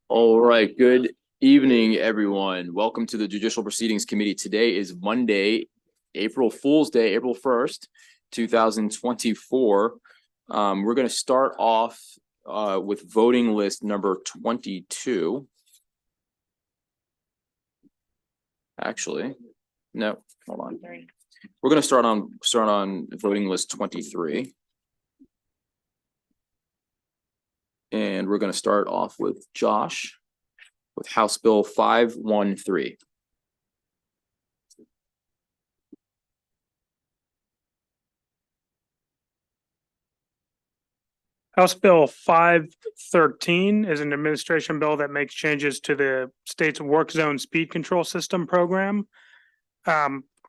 All right, good evening, everyone. Welcome to the Judicial Proceedings Committee. Today is Monday, April Fool's Day, April 1st, 2024. We're going to start off with voting list number 22. Actually, no, hold on. We're going to start on voting list 23. And we're going to start off with Josh with House Bill 513. House Bill 513 is an administration bill that makes changes to the state's work zone speed control system program.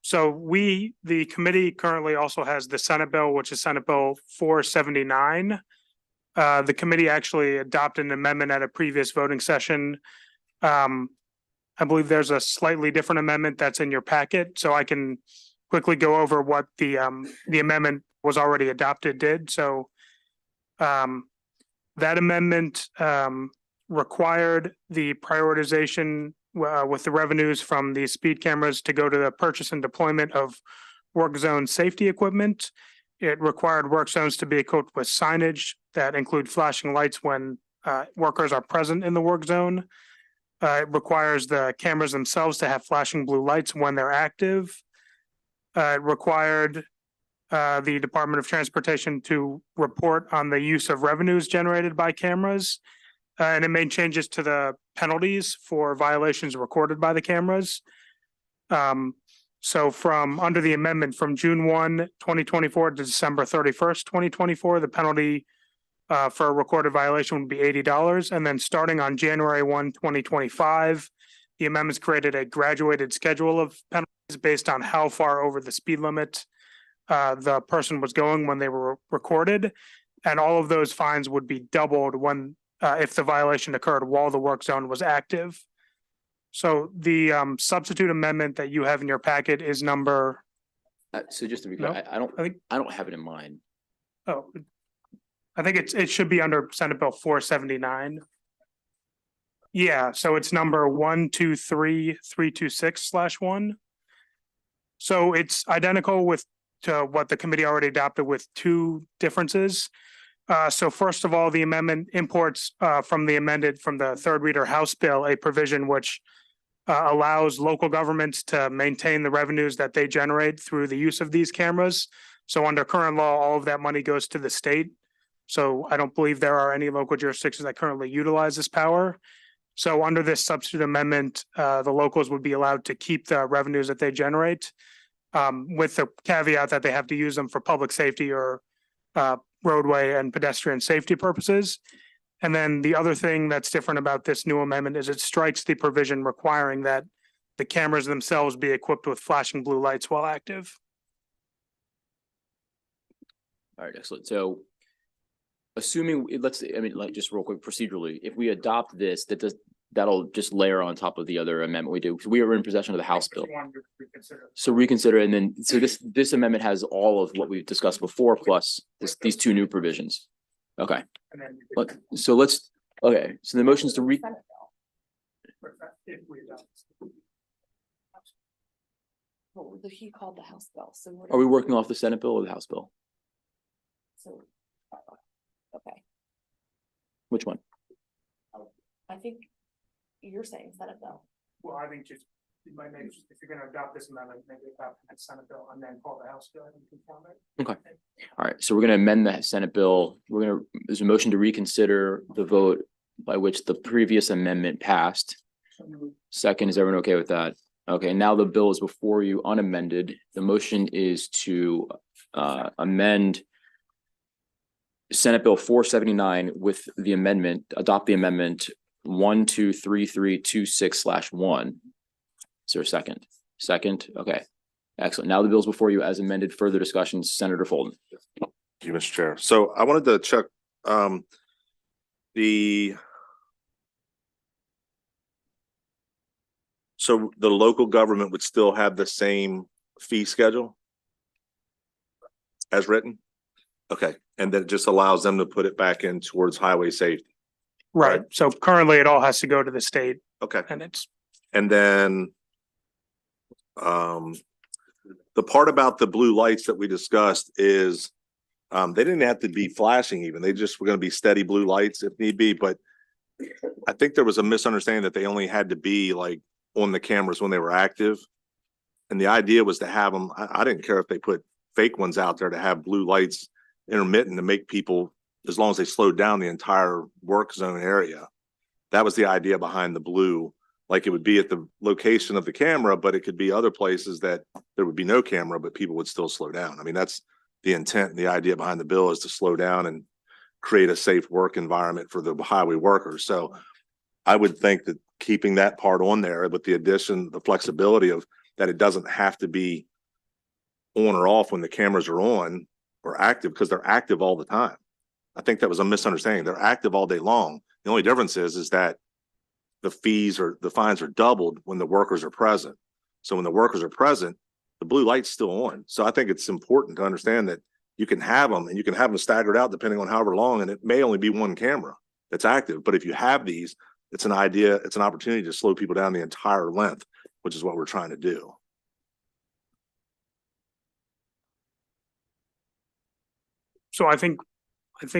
So the committee currently also has the Senate bill, which is Senate Bill 479. The committee actually adopted an amendment at a previous voting session. I believe there's a slightly different amendment that's in your packet, so I can quickly go over what the amendment was already adopted did. So that amendment required the prioritization with the revenues from the speed cameras to go to the purchase and deployment of work zone safety equipment. It required work zones to be equipped with signage that include flashing lights when workers are present in the work zone. It requires the cameras themselves to have flashing blue lights when they're active. It required the Department of Transportation to report on the use of revenues generated by cameras. And it made changes to the penalties for violations recorded by the cameras. So from under the amendment from June 1, 2024 to December 31st, 2024, the penalty for a recorded violation would be $80. And then starting on January 1, 2025, the amendments created a graduated schedule of penalties based on how far over the speed limit the person was going when they were recorded. And all of those fines would be doubled when if the violation occurred while the work zone was active. So the substitute amendment that you have in your packet is number. So just to be clear, I don't have it in mind. Oh, I think it should be under Senate Bill 479. Yeah, so it's number 123326/1. So it's identical to what the committee already adopted with two differences. So first of all, the amendment imports from the third reader House bill, a provision which allows local governments to maintain the revenues that they generate through the use of these cameras. So under current law, all of that money goes to the state. So I don't believe there are any local jurisdictions that currently utilize this power. So under this substitute amendment, the locals would be allowed to keep the revenues that they generate, with the caveat that they have to use them for public safety or roadway and pedestrian safety purposes. And then the other thing that's different about this new amendment is it strikes the provision requiring that the cameras themselves be equipped with flashing blue lights while active. All right, excellent. So assuming just real quick procedurally, if we adopt this, that'll just layer on top of the other amendment we do, because we are in possession of the House bill. So reconsider, and then so this amendment has all of what we've discussed before, plus these two new provisions. Okay. So the motion's to he called the House bill. So are we working off the Senate bill or the House bill? So okay. Which one? I think you're saying Senate bill. Well, I think just if you're going to adopt this amendment, maybe adopt the Senate bill and then call the House bill and confirm it. Okay. All right. So we're going to amend the Senate bill. There's a motion to reconsider the vote by which the previous amendment passed. Second, is everyone okay with that? Okay. Now the bill is before you unamended. The motion is to amend Senate Bill 479 with the amendment, adopt the amendment 123326/1. Is there a second? Second. Okay. Excellent. Now the bill's before you as amended. Further discussion, Senator Fulton. Thank you, Mr. Chair. So I wanted to check so the local government would still have the same fee schedule as written? Okay, and that just allows them to put it back in towards highway safety. Right. So currently it all has to go to the state Okay, and it's, and then the part about the blue lights that we discussed is they didn't have to be flashing even. They just were going to be steady blue lights if need be. But I think there was a misunderstanding that they only had to be like on the cameras when they were active. And the idea was to have them, I didn't care if they put fake ones out there to have blue lights intermittent to make people, as long as they slowed down the entire work zone area. That was the idea behind the blue. Like it would be at the location of the camera, but it could be other places that there would be no camera, but people would still slow down. I mean, that's the intent and the idea behind the bill is to slow down and create a safe work environment for the highway workers. So I would think that keeping that part on there with the addition, the flexibility of that it doesn't have to be on or off when the cameras are on or active, because they're active all the time. I think that was a misunderstanding. They're active all day long. The only difference is that the fees or the fines are doubled when the workers are present. So when the workers are present, the blue light's still on. So I think it's important to understand that you can have them and you can have them staggered out depending on however long, and it may only be one camera that's active. But if you have these, it's an idea, it's an opportunity to slow people down the entire length, which is what we're trying to do. so I think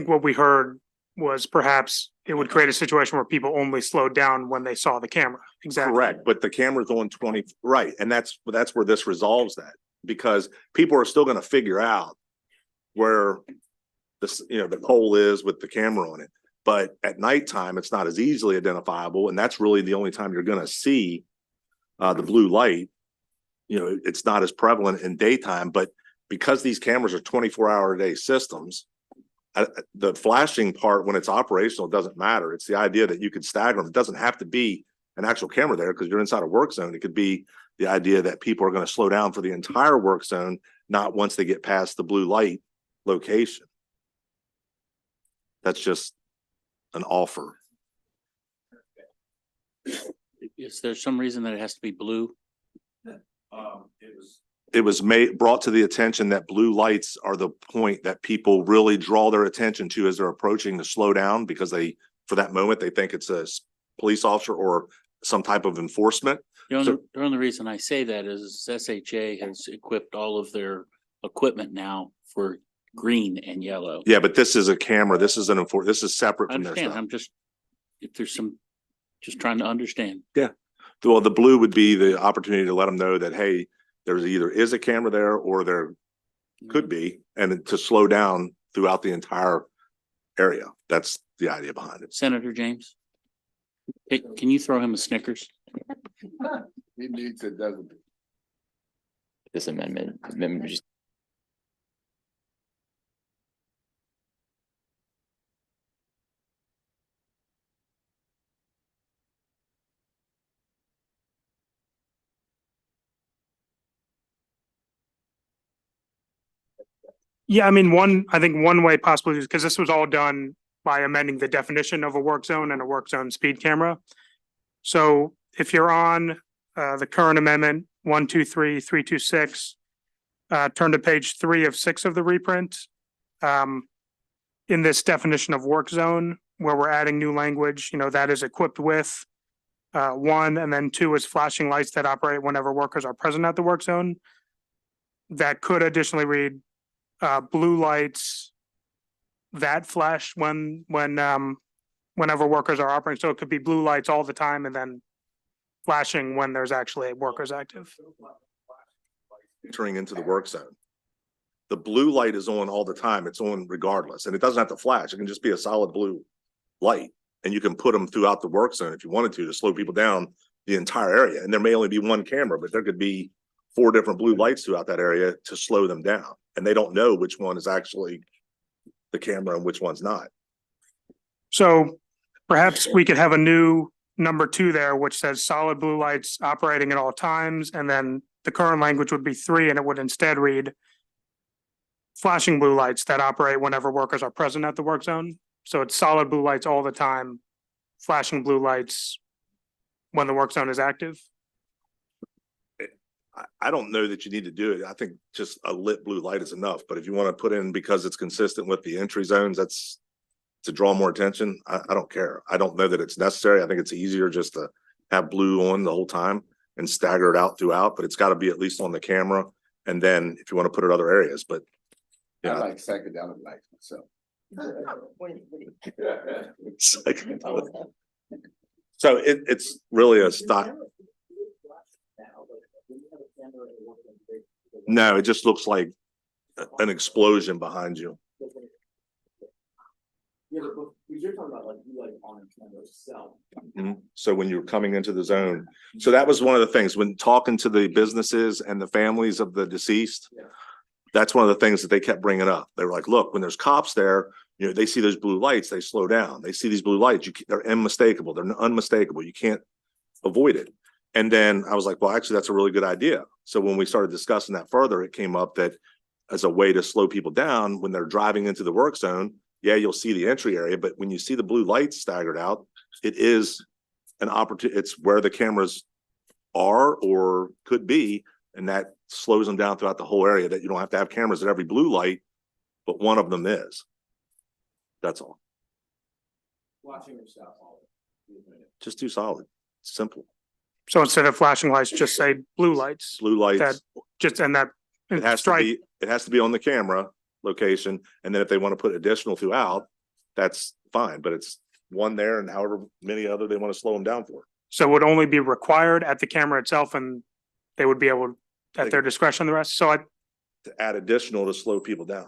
what we heard was perhaps it would create a situation where people only slowed down when they saw the camera. Exactly. Correct, but the camera's on 20, right, and that's where this resolves that, because people are still gonna figure out where this, the pole is with the camera on it. But at nighttime, it's not as easily identifiable, and that's really the only time you're gonna see the blue light. It's not as prevalent in daytime, but because these cameras are 24-hour-a-day systems, the flashing part when it's operational doesn't matter. It's the idea that you could stagger them. It doesn't have to be an actual camera there because you're inside a work zone. It could be the idea that people are going to slow down for the entire work zone, not once they get past the blue light location. That's just an offer. Is there some reason that it has to be blue? It was brought to the attention that blue lights are the point that people really draw their attention to as they're approaching to slow down, because for that moment, they think it's a police officer or some type of enforcement. The only reason I say that is SHA has equipped all of their equipment now for green and yellow. Yeah, but this is a camera. This is this is separate I from their understand. stuff. I'm just trying to understand. Well, the blue would be the opportunity to let them know that, hey, there's either is a camera there or there could be, and to slow down throughout the entire area. That's the idea behind it. Senator James, hey, can you throw him a Snickers? He needs it, doesn't he? This amendment just Yeah, I mean, I think one way possibly is because this was all done by amending the definition of a work zone and a work zone speed camera. So if you're on the current amendment, 123, 326, turn to page 3 of 6 of the reprint. In this definition of work zone, where we're adding new language, that is equipped with 1, and then 2 is flashing lights that operate whenever workers are present at the work zone. That could additionally read blue lights that flash whenever workers are operating. So it could be blue lights all the time and then flashing when there's actually workers active. Entering into the work zone. The blue light is on all the time. It's on regardless, and it doesn't have to flash. It can just be a solid blue light, and you can put them throughout the work zone if you wanted to slow people down the entire area. And there may only be one camera, but there could be 4 different blue lights throughout that area to slow them down. And they don't know which one is actually the camera and which one's not. So perhaps we could have a new number 2 there, which says solid blue lights operating at all times. And then the current language would be 3, and it would instead read flashing blue lights that operate whenever workers are present at the work zone. So it's solid blue lights all the time, flashing blue lights when the work zone is active. I don't know that you need to do it. I think just a lit blue light is enough, but if you want to put in because it's consistent with the entry zones, that's to draw more attention. I don't care. I don't know that it's necessary. I think it's easier just to have blue on the whole time and stagger it out throughout, but it's got to be at least on the camera. And then if you want to put it other areas, but I yeah. like psychedelic lights myself. So it's really a stop. No, it just looks like an explosion behind you. Yeah, but you're talking about like you like on camera itself. So when you're coming into the zone, so that was one of the things when talking to the businesses and the families of the deceased. Yeah. That's one of the things that they kept bringing up. They were like, look, when there's cops there, you know, they see those blue lights, they slow down. They see these blue lights, they're unmistakable. They're unmistakable. You can't avoid it. And then I was like, well, actually, that's a really good idea. So when we started discussing that further, it came up that as a way to slow people down when they're driving into the work zone, yeah, you'll see the entry area, but when you see the blue lights staggered out, it is an opportunity. It's where the cameras are or could be, and that slows them down throughout the whole area, that you don't have to have cameras at every blue light, but one of them is. That's all. Watching yourself. Just do solid. Simple. So instead of flashing lights, just say blue lights, Blue lights. That- just, and that. It has to strike. be, it has to be on the camera location. And then if they want to put additional throughout, that's fine, but it's one there and however many other they want to slow them down for. So it would only be required at the camera itself and they would be able, at their discretion, the rest. So I, To add additional to slow people down.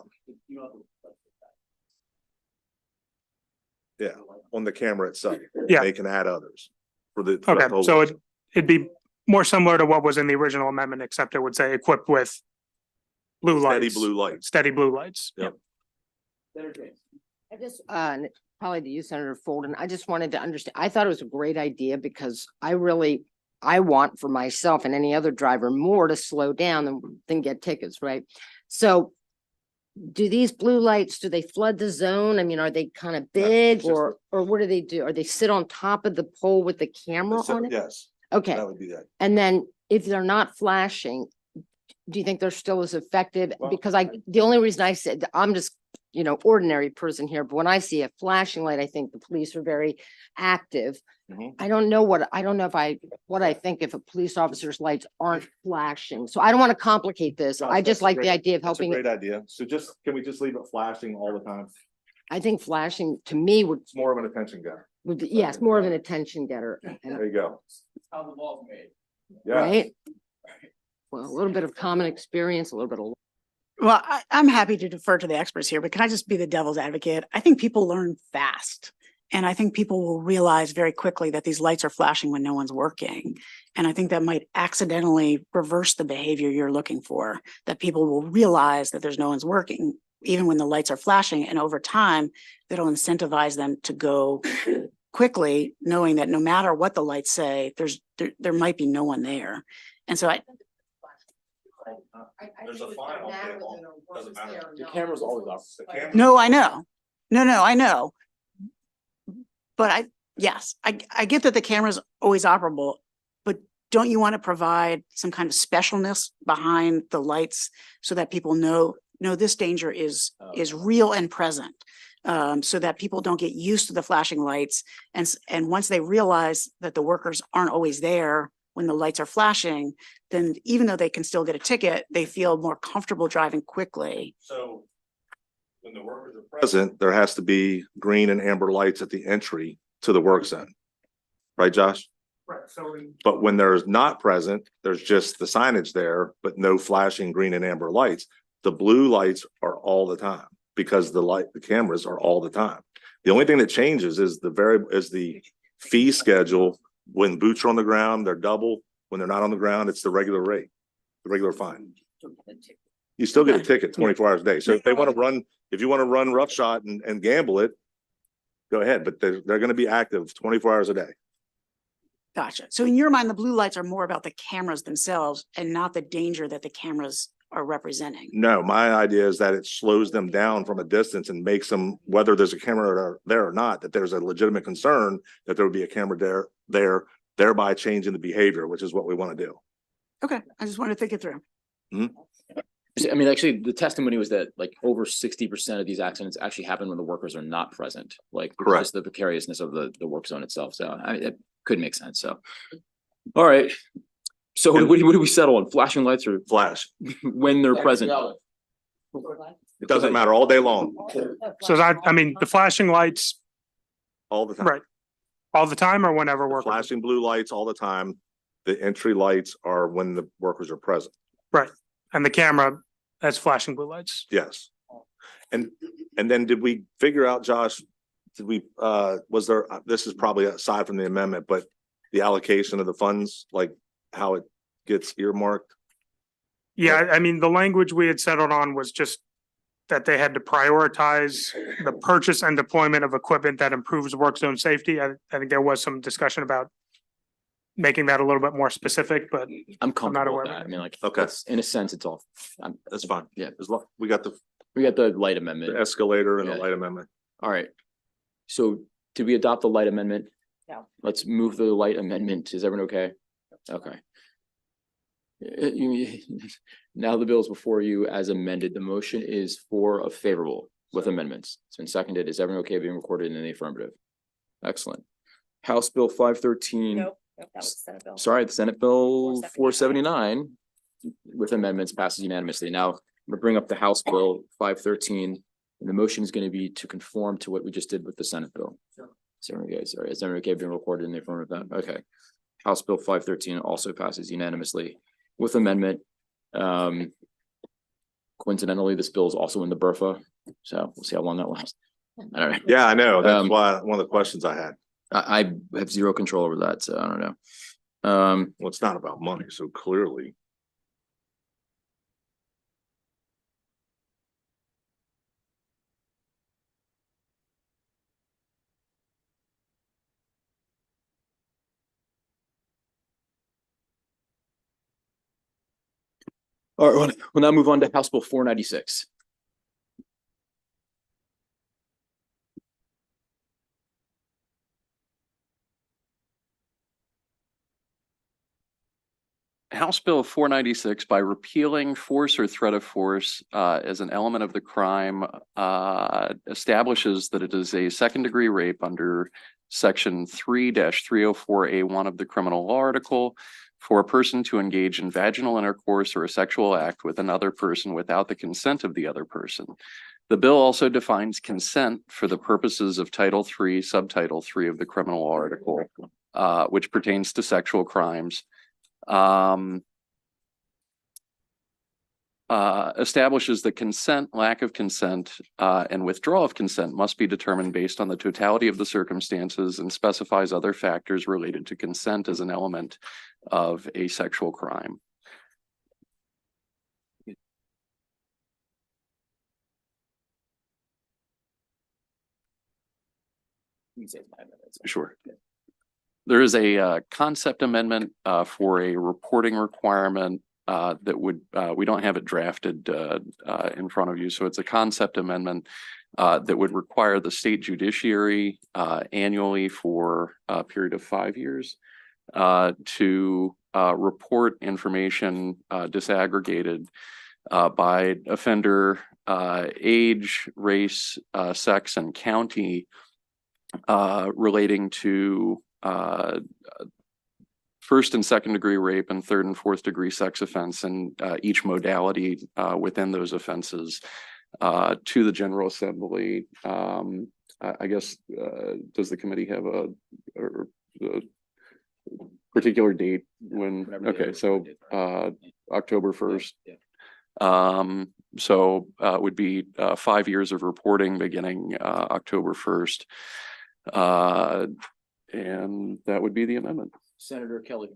Yeah, on the camera itself. Yeah. They can add others for the. throughout the okay, whole so work. it'd be more similar to what was in the original amendment, except it would say equipped with blue Steady lights. blue lights. Steady blue lights. Yep. I just, probably to you, Senator Folden, I just wanted to understand, I thought it was a great idea because I want for myself and any other driver more to slow down than get tickets, right? So do these blue lights, do they flood the zone? I mean, are they kind of big just- or what do they do? Are they sit on top of the pole with the camera on it? Yes, Okay, that would be that. and then if they're not flashing, do you think they're still as effective? Well, Because the only reason I said, I'm just, ordinary person here, but when I see a flashing light, I think the police are very active. Mhm. I don't know what I think if a police officer's lights aren't flashing. So I don't want to complicate this. No, I just that's a like great- the idea of That's a helping. great idea. So can we just leave it flashing all the time? I think flashing to me It's more of an attention getter. would, yes, more of an attention getter, and- There you go. How the law's made. Yeah. right? Well, a little bit of common experience, a little bit of. Well, I'm happy to defer to the experts here, but can I just be the devil's advocate? I think people learn fast. And I think people will realize very quickly that these lights are flashing when no one's working. And I think that might accidentally reverse the behavior you're looking for, that people will realize that there's no one's working, even when the lights are flashing. And over time, that'll incentivize them to go quickly, knowing that no matter what the lights say, there might be no one there. And so There's a fine on cable. Doesn't matter. The camera's always off. no, I know. No, I know. But I get that the camera's always operable, but don't you want to provide some kind of specialness behind the lights so that people know this danger is real and present? So that people don't get used to the flashing lights. And once they realize that the workers aren't always there when the lights are flashing, then even though they can still get a ticket, they feel more comfortable driving quickly. So when the workers are present, there has to be green and amber lights at the entry to the work zone. Right, Josh? Right, so But when there's not present, there's just the signage there, but no flashing green and amber lights. The blue lights are all the time because the cameras are all the time. The only thing that changes is the fee schedule. When boots are on the ground, they're double. When they're not on the ground, it's the regular rate, the regular fine. You still get a ticket 24 hours a day. So if you want to run roughshod and gamble it, go ahead, but they're going to be active 24 hours a day. Gotcha. So in your mind, the blue lights are more about the cameras themselves and not the danger that the cameras are representing. No, my idea is that it slows them down from a distance and makes them, whether there's a camera there or not, that there's a legitimate concern that there would be a camera there, thereby changing the behavior, which is what we want to do. Okay, I just wanted to think it through. I mean, actually, the testimony was that like over 60% of these accidents actually happen when the workers are not present, like because Correct. just the precariousness of the work zone itself. So it could make sense. So, all right. So what do we settle on? Flashing lights or Flash. when they're present? It doesn't matter all day long, So that, I mean, the flashing lights, all the time. right, all the time or whenever work. Flashing blue lights all the time. The entry lights are when the workers are present. And the camera has flashing blue lights. Yes. And then did we figure out, Josh, did we, was there, this is probably aside from the amendment, but the allocation of the funds, like how it gets earmarked? Yeah, I mean, the language we had settled on was just that they had to prioritize the purchase and deployment of equipment that improves work zone safety. I think there was some discussion about making that a little bit more specific, but I'm comfortable aware with of that. it. I mean, like, Okay. in a sense, it's all. That's fine. Yeah, As long, we got the we got the light amendment. escalator and the Yeah. light amendment. All right. So did we adopt the light amendment? No. Let's move the light amendment. Is everyone okay? Okay. Now the bill is before you as amended. The motion is for a favorable with amendments. It's been seconded. Is everyone okay being recorded in the affirmative? Excellent. House Bill 513. Nope, that was Senate bill. Sorry, the Senate Bill 479. 479 with amendments passes unanimously. Now, I'm gonna bring up the House Bill 513. And the motion is going to be to conform to what we just did with the Senate bill. Is everyone okay? Sorry, is everyone okay being recorded in the affirmative? Okay. House Bill 513 also passes unanimously with amendment. Coincidentally, this bill is also in the BRFA, so we'll see how long that lasts. All right. Yeah, I know. That's Um, why, one of the questions I had. I have zero control over that, so I don't know. Well, it's not about money, so clearly. All right, we'll now move on to House Bill 496. House Bill 496, by repealing force or threat of force as an element of the crime, establishes that it is a second-degree rape under Section 3-304A1 of the criminal law article for a person to engage in vaginal intercourse or a sexual act with another person without the consent of the other person. The bill also defines consent for the purposes of Title III, Subtitle III of the criminal law article, which pertains to sexual crimes. Establishes that consent, lack of consent, and withdrawal of consent must be determined based on the totality of the circumstances and specifies other factors related to consent as an element of a sexual crime. Sure. There is a concept amendment for a reporting requirement that would, we don't have it drafted in front of you. So it's a concept amendment that would require the state judiciary annually for a period of 5 years to report information disaggregated by offender age, race, sex, and county relating to first and second degree rape and third and fourth degree sex offense and each modality within those offenses to the General Assembly. I guess, does the committee have a particular date when? Okay, so October 1st. So it would be 5 years of reporting beginning October 1st. And that would be the amendment. Senator Kelly.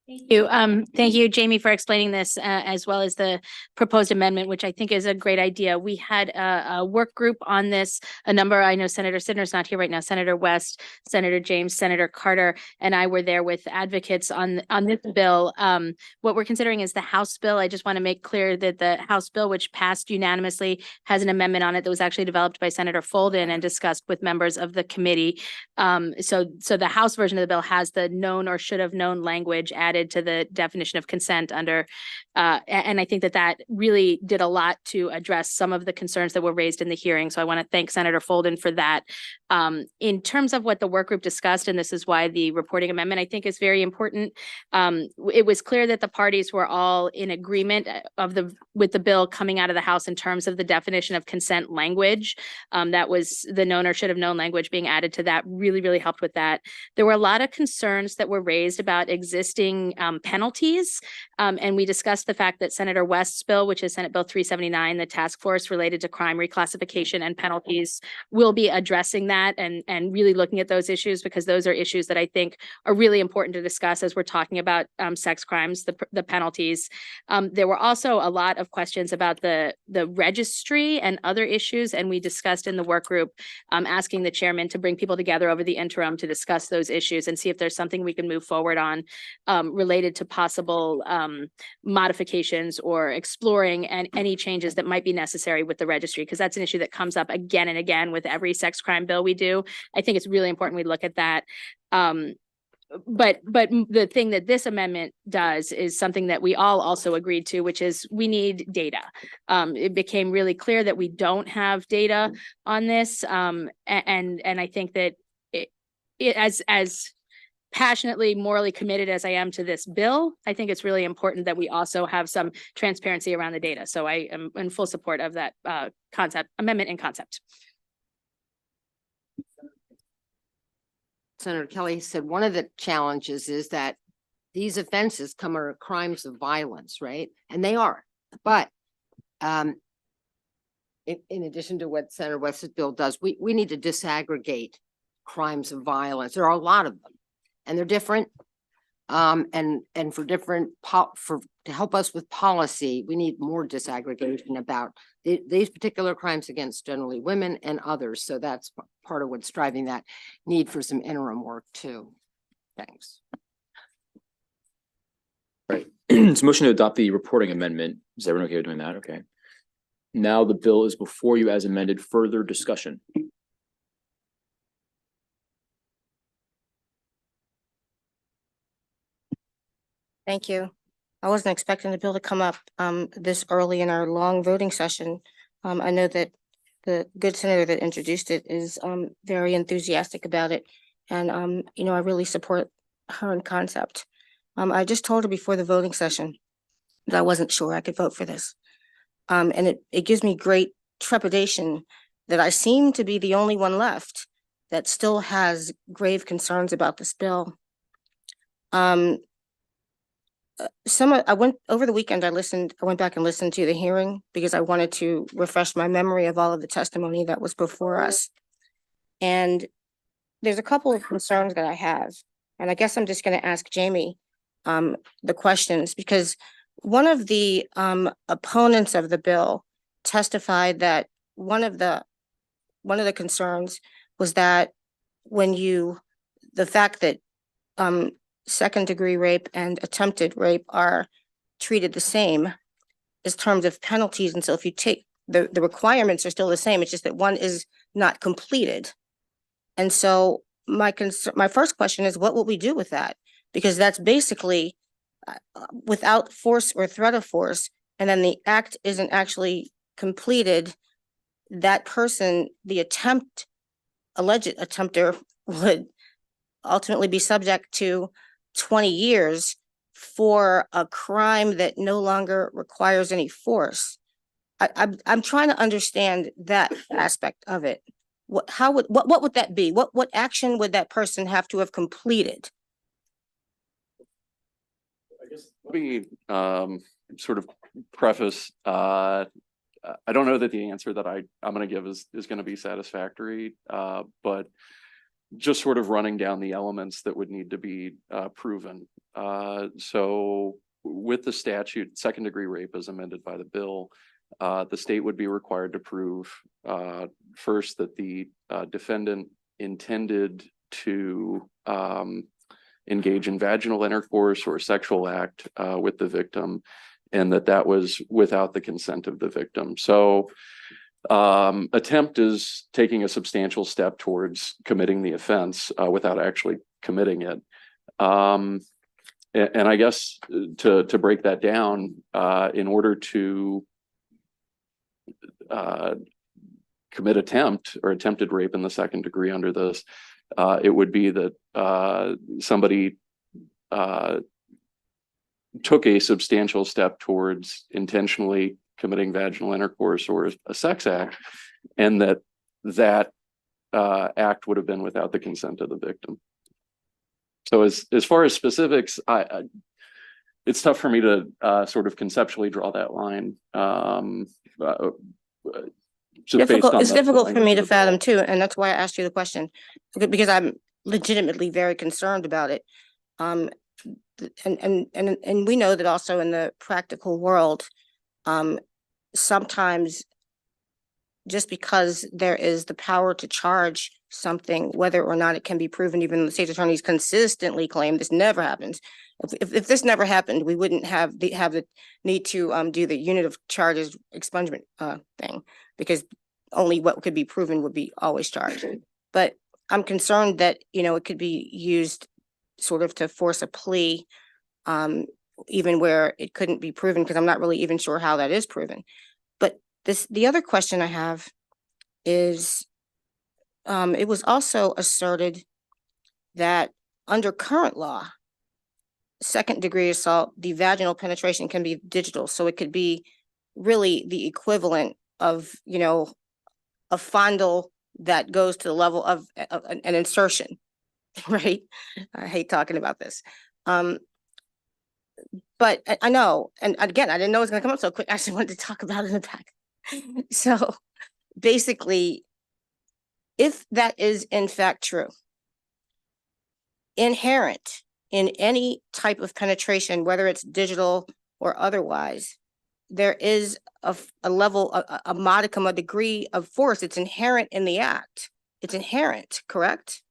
Thank you, Jamie, for explaining this, as well as the proposed amendment, which I think is a great idea. We had a work group on this, I know Senator Sidner's not here right now, Senator West, Senator James, Senator Carter, and I were there with advocates on this bill. What we're considering is the House bill. I just want to make clear that the House bill, which passed unanimously, has an amendment on it that was actually developed by Senator Folden and discussed with members of the committee. So the House version of the bill has the known or should have known language added added to the definition of consent under, and I think that that really did a lot to address some of the concerns that were raised in the hearing. So I want to thank Senator Folden for that. In terms of what the work group discussed, and this is why the reporting amendment I think is very important. It was clear that the parties were all in agreement with the bill coming out of the House in terms of the definition of consent language. That was the known or should have known language being added to that really helped with that. There were a lot of concerns that were raised about existing penalties. And we discussed the fact that Senator West's bill, which is Senate Bill 379, the task force related to crime reclassification and penalties, will be addressing that and really looking at those issues, because those are issues that I think are really important to discuss as we're talking about sex crimes, the penalties. There were also a lot of questions about the registry and other issues, and we discussed in the work group asking the chairman to bring people together over the interim to discuss those issues and see if there's something we can move forward on related to possible modifications or exploring any changes that might be necessary with the registry, because that's an issue that comes up again and again with every sex crime bill we do. I think it's really important we look at that. But the thing that this amendment does is something that we all also agreed to, which is we need data. It became really clear that we don't have data on this. And I think that as passionately, morally committed as I am to this bill, I think it's really important that we also have some transparency around the data. So I am in full support of that amendment in concept. Senator Kelly said one of the challenges is that these offenses come under crimes of violence, right? And they are, but in addition to what Senator West's bill does, we need to disaggregate crimes of violence. There are a lot of them, and they're different. And for different to help us with policy, we need more disaggregation about these particular crimes against generally women and others. So that's part of what's driving that need for some interim work too. Thanks. Right. It's a motion to adopt the reporting amendment. Is everyone okay with doing that? Okay. Now the bill is before you as amended. Further discussion. Thank you. I wasn't expecting the bill to come up this early in our long voting session. I know that the good senator that introduced it is very enthusiastic about it. And I really support her in concept. I just told her before the voting session that I wasn't sure I could vote for this. And it gives me great trepidation that I seem to be the only one left that still has grave concerns about this bill. I went over the weekend, I went back and listened to the hearing because I wanted to refresh my memory of all of the testimony that was before us. And there's a couple of concerns that I have, and I guess I'm just going to ask Jamie the questions, because one of the opponents of the bill testified that one of the concerns was that the fact that second-degree rape and attempted rape are treated the same in terms of penalties. And so if you take the requirements are still the same, it's just that one is not completed. And so my first question is, what will we do with that? Because that's basically without force or threat of force, and then the act isn't actually completed, that person, the alleged attempter, would ultimately be subject to 20 years for a crime that no longer requires any force. I'm trying to understand that aspect of it. What would that be? What action would that person have to have completed? I guess let me sort of preface. I don't know that the answer that I'm going to give is going to be satisfactory, but just sort of running down the elements that would need to be proven. So with the statute, second-degree rape as amended by the bill, the state would be required to prove first that the defendant intended to engage in vaginal intercourse or sexual act with the victim, and that was without the consent of the victim. So attempt is taking a substantial step towards committing the offense without actually committing it. And I guess to break that down, in order to commit attempt or attempted rape in the second degree under this, it would be that somebody took a substantial step towards intentionally committing vaginal intercourse or a sex act, and that act would have been without the consent of the victim. So as far as specifics, it's tough for me to sort of conceptually draw that line. Just based on It's the difficult for me language to of the fathom law. too, and that's why I asked you the question, because I'm legitimately very concerned about it. And we know that also in the practical world, sometimes just because there is the power to charge something, whether or not it can be proven, even the state's attorneys consistently claim this never happens. If this never happened, we wouldn't have the need to do the unit of charges expungement thing, because only what could be proven would be always charged. But I'm concerned that, you know, it could be used sort of to force a plea, even where it couldn't be proven, because I'm not really even sure how that is proven. But the other question I have is, it was also asserted that under current law, second degree assault, the vaginal penetration can be digital. So it could be really the equivalent of, you know, a fondle that goes to the level of an insertion, right? I hate talking about this. But I know, and again, I didn't know it was gonna come up so quick. I actually wanted to talk about it in the back. So basically, if that is in fact true, inherent in any type of penetration, whether it's digital or otherwise, there is a level, a modicum, a degree of force. It's inherent in the act. It's inherent, correct?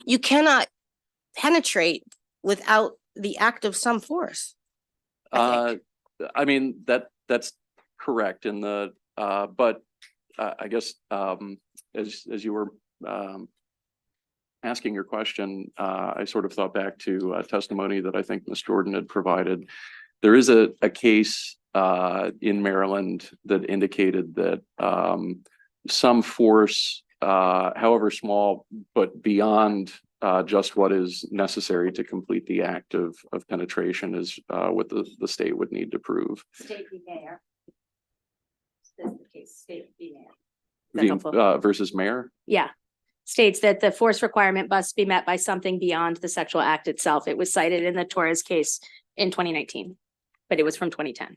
You cannot penetrate without the act of some force. I mean, that's correct in the, but I guess, as you were asking your question, I sort of thought back to testimony that I think Ms. Jordan had provided. There is a case in Maryland that indicated that some force, however small, but beyond just what is necessary to complete the act of penetration is what the state would need to prove. State v. mayor. This is the case, state v. mayor. Is that helpful? Versus mayor? Yeah. States that the force requirement must be met by something beyond the sexual act itself. It was cited in the Torres case in 2019, but it was from 2010.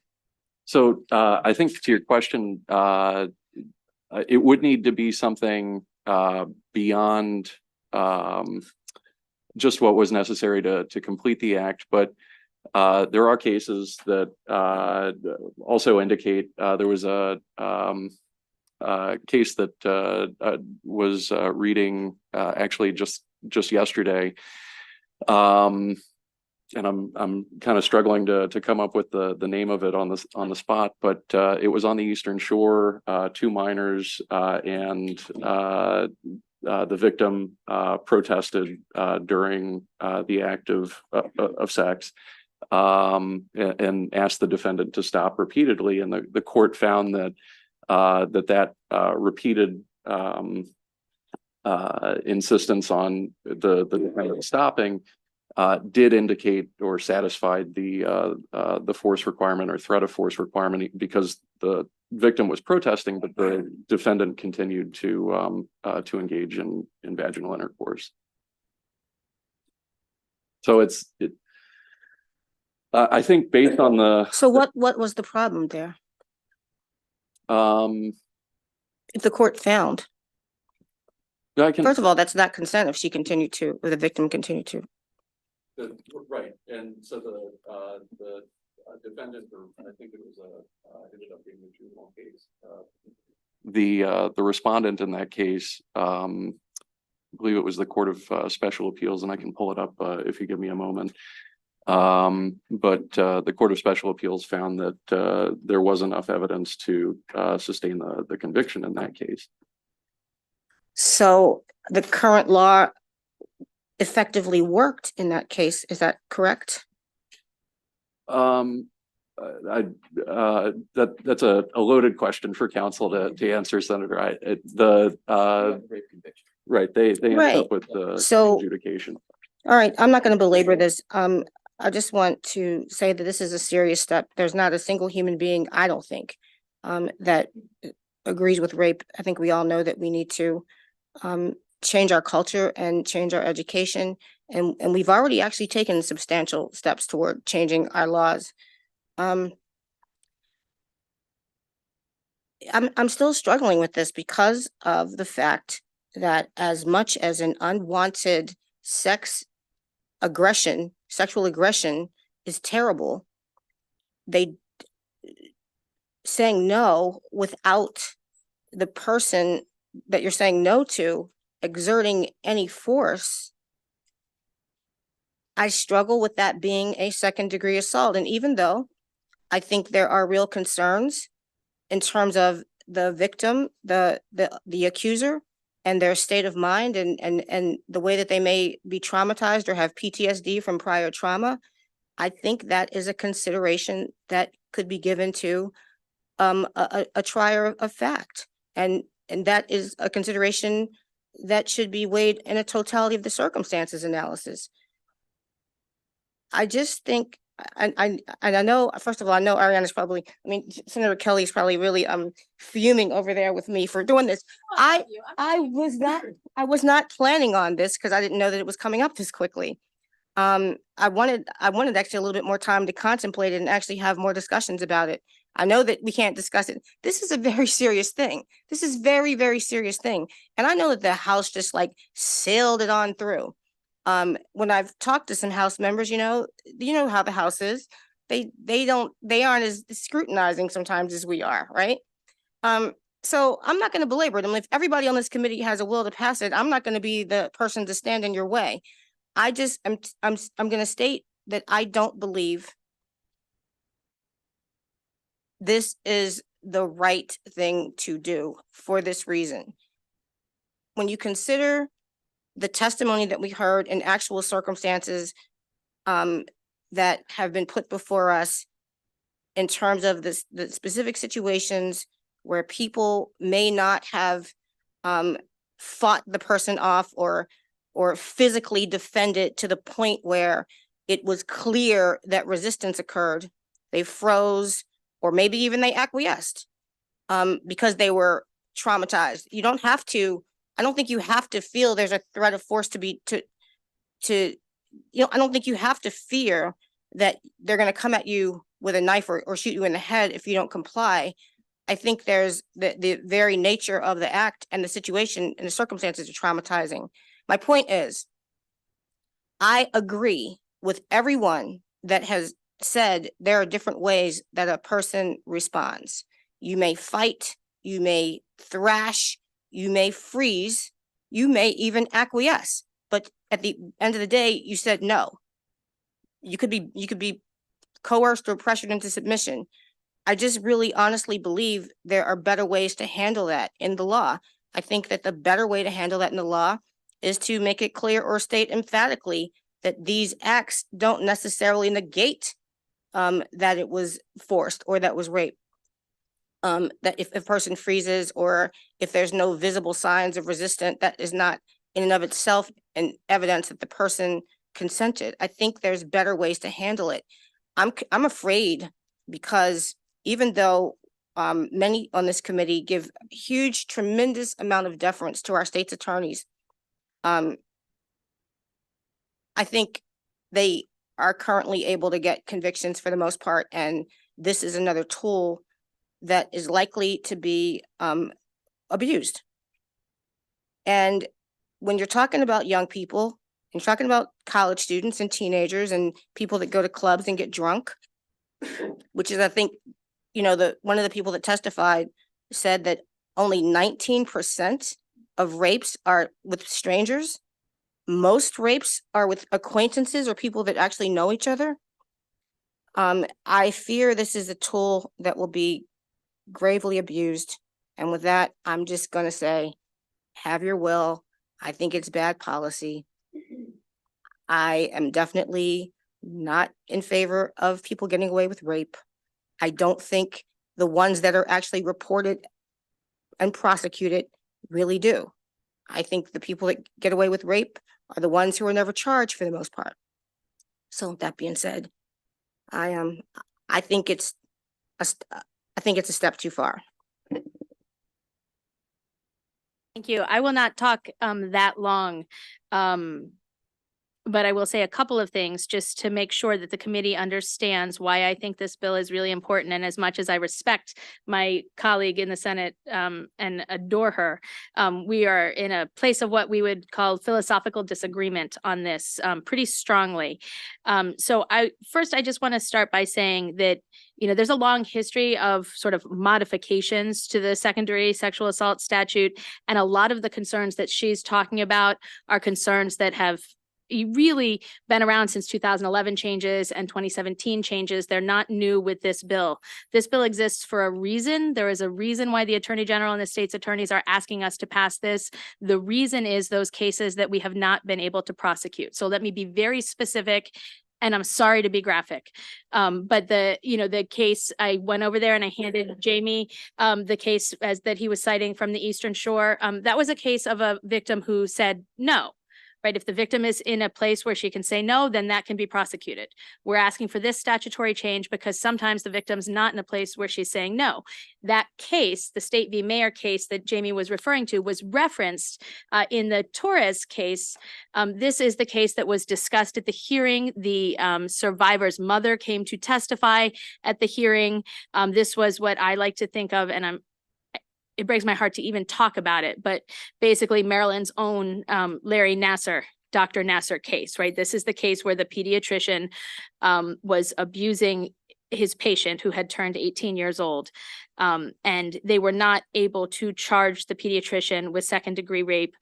So I think to your question, it would need to be something beyond just what was necessary to complete the act. But there are cases that also indicate there was a case that was reading actually just yesterday. And I'm kind of struggling to come up with the name of it on the spot, but it was on the Eastern Shore, 2 minors and the victim protested during the act of sex and asked the defendant to stop repeatedly, and the court found that that repeated insistence on the defendant stopping did indicate or satisfied the force requirement or threat of force requirement, because the victim was protesting, but the defendant continued to engage in vaginal intercourse. So I think based on the. So what was the problem there? If the court found, first of all, that's not consent if she continued to, or the victim continued to. Right, and so the defendant, or I think it was ended up being a juvenile case. The respondent in that case, I believe it was the Court of Special Appeals, and I can pull it up if you give me a moment. But the Court of Special Appeals found that there was enough evidence to sustain the conviction in that case. So the current law effectively worked in that case. Is that correct? That's a loaded question for council to answer, Senator. Rape conviction. Right, they end Right. up with the So- adjudication. All right, I'm not going to belabor this. I just want to say that this is a serious step. There's not a single human being, I don't think, that agrees with rape. I think we all know that we need to change our culture and change our education. And we've already actually taken substantial steps toward changing our laws. I'm still struggling with this because of the fact that as much as an unwanted sexual aggression is terrible, saying no without the person that you're saying no to exerting any force, I struggle with that being a second-degree assault. And even though I think there are real concerns in terms of the victim, the accuser, and their state of mind and the way that they may be traumatized or have PTSD from prior trauma, I think that is a consideration that could be given to a trier of fact. And that is a consideration that should be weighed in a totality of the circumstances analysis. I just think, and I know, first of all, I know Ariana's probably, Senator Kelly's probably really fuming over there with me for doing this. I was not planning on this because I didn't know that it was coming up this quickly. I wanted actually a little bit more time to contemplate it and actually have more discussions about it. I know that we can't discuss it. This is a very serious thing. This is very, very serious thing. And I know that the House just like sailed it on through. When I've talked to some House members, you know how the House is. They aren't as scrutinizing sometimes as we are, right? So I'm not going to belabor them. If everybody on this committee has a will to pass it, I'm not going to be the person to stand in your way. I'm going to state that I don't believe this is the right thing to do for this reason. When you consider the testimony that we heard in actual circumstances that have been put before us in terms of the specific situations where people may not have fought the person off or physically defended to the point where it was clear that resistance occurred, they froze, or maybe even they acquiesced because they were traumatized. You don't have to, I don't think you have to feel there's a threat of force I don't think you have to fear that they're going to come at you with a knife or shoot you in the head if you don't comply. I think there's the very nature of the act and the situation and the circumstances are traumatizing. My point is, I agree with everyone that has said there are different ways that a person responds. You may fight, you may thrash, you may freeze, you may even acquiesce. But at the end of the day, you said no. You could be coerced or pressured into submission. I just really honestly believe there are better ways to handle that in the law. I think that the better way to handle that in the law is to make it clear or state emphatically that these acts don't necessarily negate that it was forced or that was rape. That if a person freezes or if there's no visible signs of resistance, that is not in and of itself an evidence that the person consented. I think there's better ways to handle it. I'm afraid because even though many on this committee give huge, tremendous amount of deference to our state's attorneys, I think they are currently able to get convictions for the most part, and this is another tool that is likely to be abused. And when you're talking about young people, and you're talking about college students and teenagers and people that go to clubs and get drunk, which is, I think, one of the people that testified said that only 19% of rapes are with strangers. Most rapes are with acquaintances or people that actually know each other. I fear this is a tool that will be gravely abused. And with that, I'm just going to say, have your will. I think it's bad policy. I am definitely not in favor of people getting away with rape. I don't think the ones that are actually reported and prosecuted really do. I think the people that get away with rape are the ones who are never charged for the most part. So that being said, I think it's a step too far. Thank you. I will not talk that long. But I will say a couple of things just to make sure that the committee understands why I think this bill is really important. And as much as I respect my colleague in the Senate and adore her, we are in a place of what we would call philosophical disagreement on this pretty strongly. So I just want to start by saying that, you know, there's a long history of sort of modifications to the secondary sexual assault statute. And a lot of the concerns that she's talking about are concerns that have really been around since 2011 changes and 2017 changes. They're not new with this bill. This bill exists for a reason. There is a reason why the Attorney General and the state's attorneys are asking us to pass this. The reason is those cases that we have not been able to prosecute. So let me be very specific. And I'm sorry to be graphic, but the case, I went over there and I handed Jamie the case that he was citing from the Eastern Shore. That was a case of a victim who said no. Right? If the victim is in a place where she can say no, then that can be prosecuted. We're asking for this statutory change because sometimes the victim's not in a place where she's saying no. That case, the State v. Mayor case that Jamie was referring to, was referenced in the Torres case. This is the case that was discussed at the hearing. The survivor's mother came to testify at the hearing. This was what I like to think of, and it breaks my heart to even talk about it, but basically Maryland's own Larry Nassar, Dr. Nassar case, right? This is the case where the pediatrician was abusing his patient who had turned 18 years old. And they were not able to charge the pediatrician with second-degree rape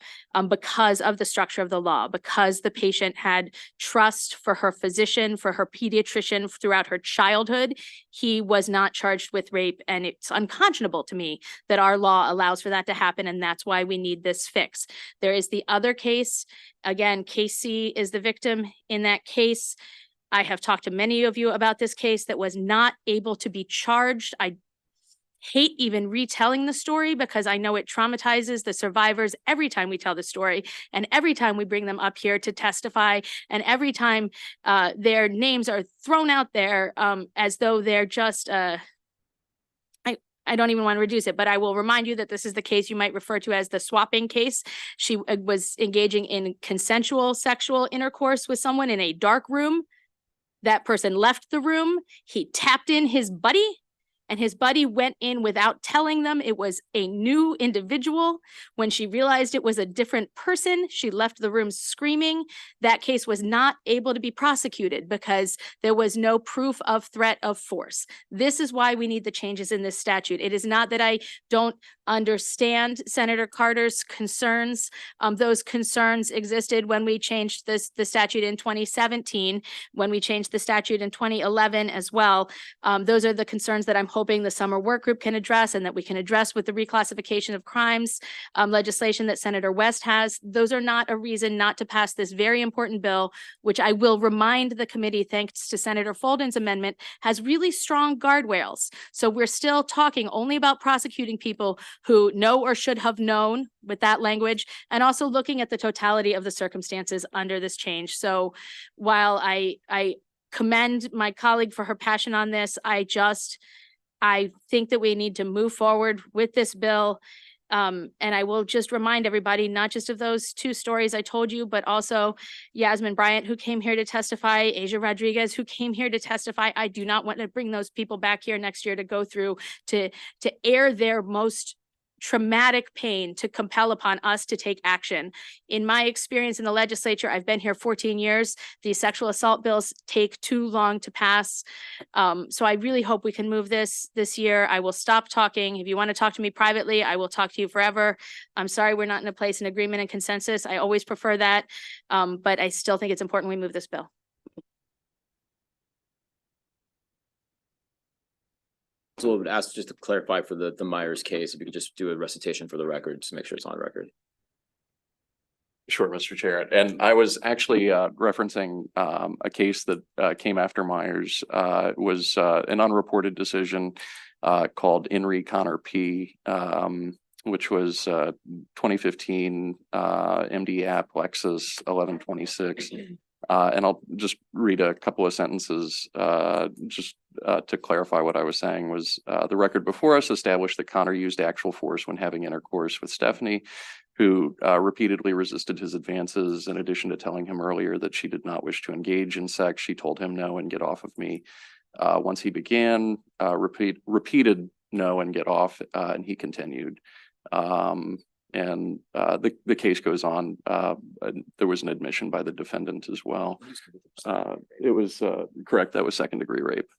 because of the structure of the law, because the patient had trust for her physician, for her pediatrician throughout her childhood. He was not charged with rape, and it's unconscionable to me that our law allows for that to happen, and that's why we need this fix. There is the other case. Again, Casey is the victim in that case. I have talked to many of you about this case that was not able to be charged. I hate even retelling the story because I know it traumatizes the survivors every time we tell the story and every time we bring them up here to testify and every time their names are thrown out there as though they're just I don't even want to reduce it, but I will remind you that this is the case you might refer to as the swapping case. She was engaging in consensual sexual intercourse with someone in a dark room. That person left the room. He tapped in his buddy, and his buddy went in without telling them it was a new individual. When she realized it was a different person, she left the room screaming. That case was not able to be prosecuted because there was no proof of threat of force. This is why we need the changes in this statute. It is not that I don't understand Senator Carter's concerns. Those concerns existed when we changed the statute in 2017, when we changed the statute in 2011 as well. Those are the concerns that I'm hoping the summer work group can address and that we can address with the reclassification of crimes legislation that Senator West has. Those are not a reason not to pass this very important bill, which I will remind the committee, thanks to Senator Folden's amendment, has really strong guardrails. So we're still talking only about prosecuting people who know or should have known with that language, and also looking at the totality of the circumstances under this change. So while I commend my colleague for her passion on this, I think that we need to move forward with this bill. And I will just remind everybody, not just of those two stories I told you, but also Yasmin Bryant, who came here to testify, Asia Rodriguez, who came here to testify. I do not want to bring those people back here next year to go through to air their most traumatic pain to compel upon us to take action. In my experience in the legislature, I've been here 14 years. These sexual assault bills take too long to pass. So I really hope we can move this year. I will stop talking. If you want to talk to me privately, I will talk to you forever. I'm sorry we're not in a place in agreement and consensus. I always prefer that. But I still think it's important we move this bill. So I would ask just to clarify for the Myers case, if you could just do a recitation for the record to make sure it's on record. Sure, Mr. Chair. And I was actually referencing a case that came after Myers. It was an unreported decision called Inree Connor P, which was 2015 MD App Lexus 1126. And I'll just read a couple of sentences just to clarify what I was saying was the record before us established that Connor used actual force when having intercourse with Stephanie, who repeatedly resisted his advances. In addition to telling him earlier that she did not wish to engage in sex, she told him no and get off of me. Once he began, repeated no and get off, and he continued. And the case goes on. There was an admission by the defendant as well. It was correct. That was second-degree rape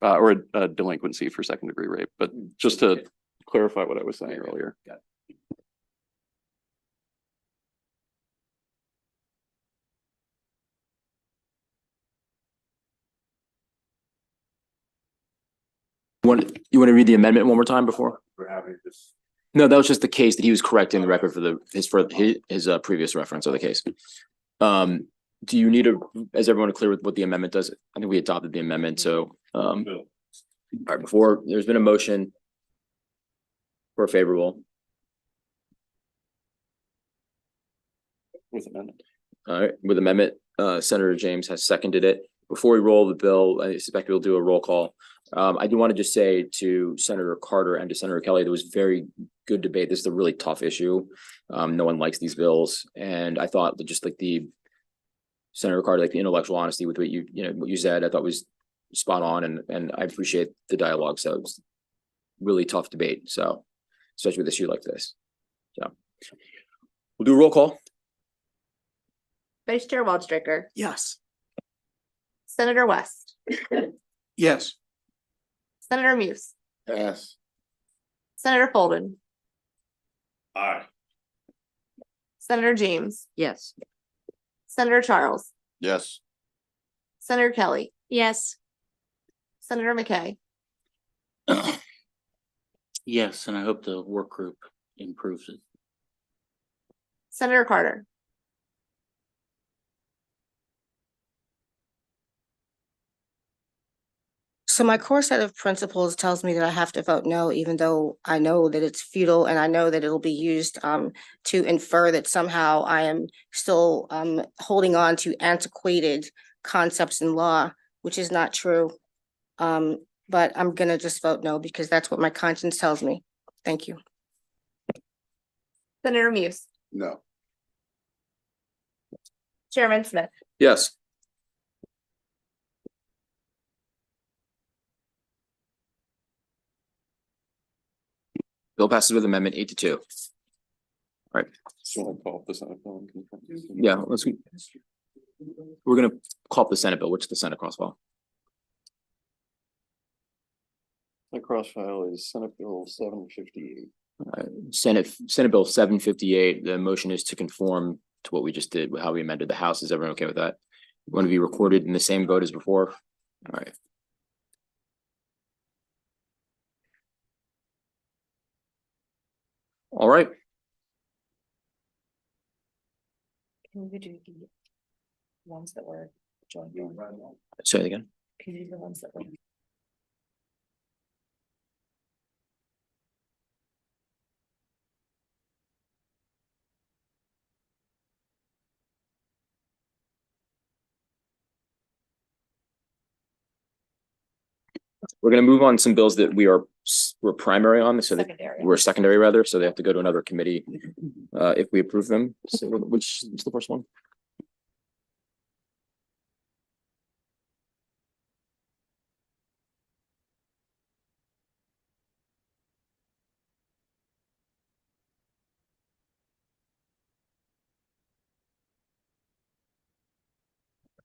or a delinquency for second-degree rape. But just to clarify what I was saying earlier. You want to read the amendment one more time before? We're having this. No, that was just the case that he was correcting the record for his previous reference of the case. Do you need is everyone clear with what the amendment does? I think we adopted the amendment, so all right, before there's been a motion for favorable. With amendment. All right, with amendment, Senator James has seconded it. Before we roll the bill, I suspect we'll do a roll call. I do want to just say to Senator Carter and to Senator Kelly, there was very good debate. This is a really tough issue. No one likes these bills. And I thought that just like Senator Carter, like the intellectual honesty with what what you said, I thought was spot on. And I appreciate the dialogue. So it was really tough debate. So especially with an issue like this. So we'll do a roll call. Vice Chair Waldstreicher, Yes. Senator West, Yes. Senator Muse, Yes. Senator Folden, Aye. Senator James, Yes. Senator Charles, Yes. Senator Kelly, Yes. Senator McKay, Yes, and I hope the work group improves it. Senator Carter, So my core set of principles tells me that I have to vote no, even though I know that it's futile and I know that it'll be used to infer that somehow I am still holding on to antiquated concepts in law, which is not true. But I'm gonna just vote no because that's what my conscience tells me. Thank you. Senator Muse, No. Chairman Smith, Yes. Bill passes with amendment 8-2. So I'll call up the Senate bill and confirm. Yeah, we're gonna call up the Senate bill, which is the Senate cross file. The cross file is Senate Bill 758. Senate Bill 758. The motion is to conform to what we just did, how we amended the House. Is everyone okay with that? Want to be recorded in the same vote as before? All right. All right. can we do the ones that were joined? Say it again. Can you do the ones that were? We're gonna move on some bills that we're primary on, so that Secondary. we're secondary rather, so they have to go to another committee if we approve them. So which is the first one?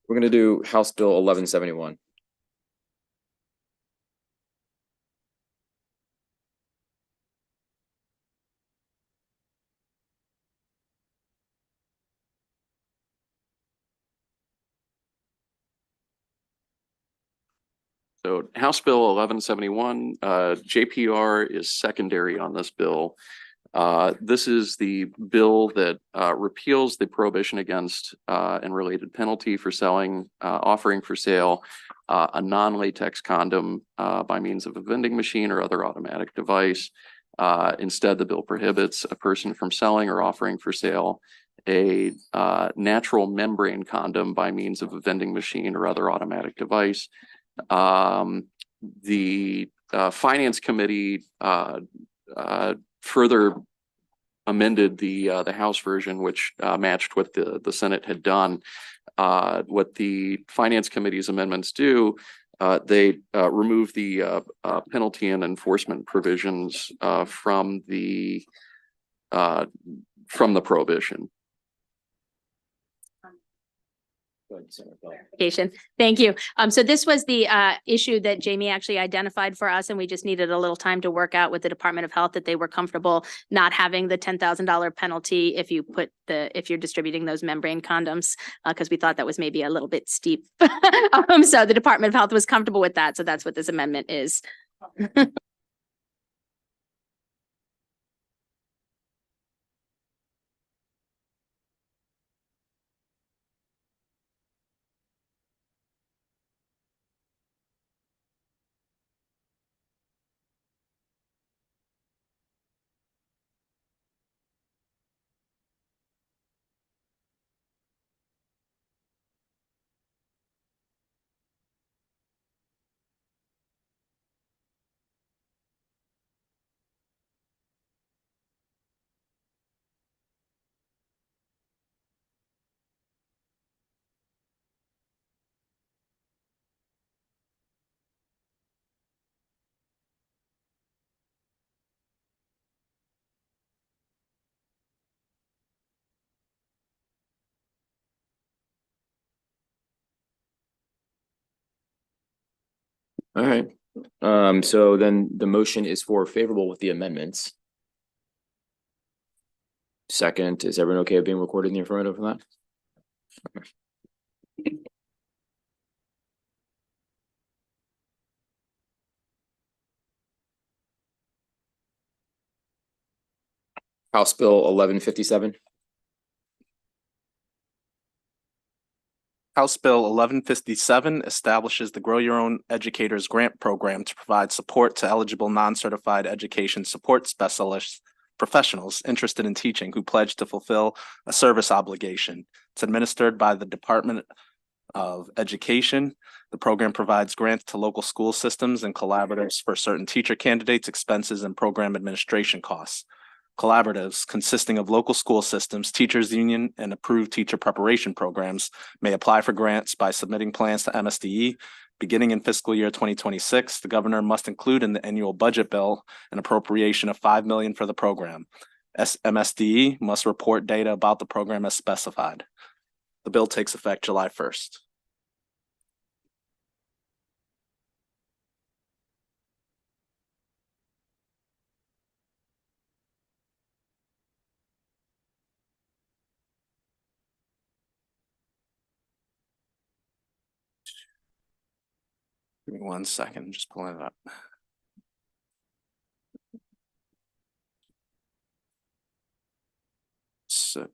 We're gonna do House Bill 1171. So House Bill 1171, JPR is secondary on this bill. This is the bill that repeals the prohibition against and related penalty for selling, offering for sale a non-latex condom by means of a vending machine or other automatic device. Instead, the bill prohibits a person from selling or offering for sale a natural membrane condom by means of a vending machine or other automatic device. The Finance Committee further amended the House version, which matched what the Senate had done. What the Finance Committee's amendments do, they remove the penalty and enforcement provisions from the prohibition. Clarification. Thank you. So this was the issue that Jamie actually identified for us, and we just needed a little time to work out with the Department of Health that they were comfortable not having the $10,000 penalty if you're distributing those membrane condoms, because we thought that was maybe a little bit steep. So the Department of Health was comfortable with that. So that's what this amendment is. All right. So then the motion is for favorable with the amendments. Second, is everyone okay with being recorded in the affirmative for that? House Bill 1157. House Bill 1157 establishes the Grow Your Own Educators Grant Program to provide support to eligible non-certified education support specialists, professionals interested in teaching who pledge to fulfill a service obligation. It's administered by the Department of Education. The program provides grants to local school systems and collaboratives for certain teacher candidates, expenses, and program administration costs. Collaboratives consisting of local school systems, teachers union, and approved teacher preparation programs may apply for grants by submitting plans to MSDE. Beginning in fiscal year 2026, the governor must include in the annual budget bill an appropriation of $5 million for the program. MSDE must report data about the program as specified. The bill takes effect July 1st. Give me 1 second, just pulling it up. So.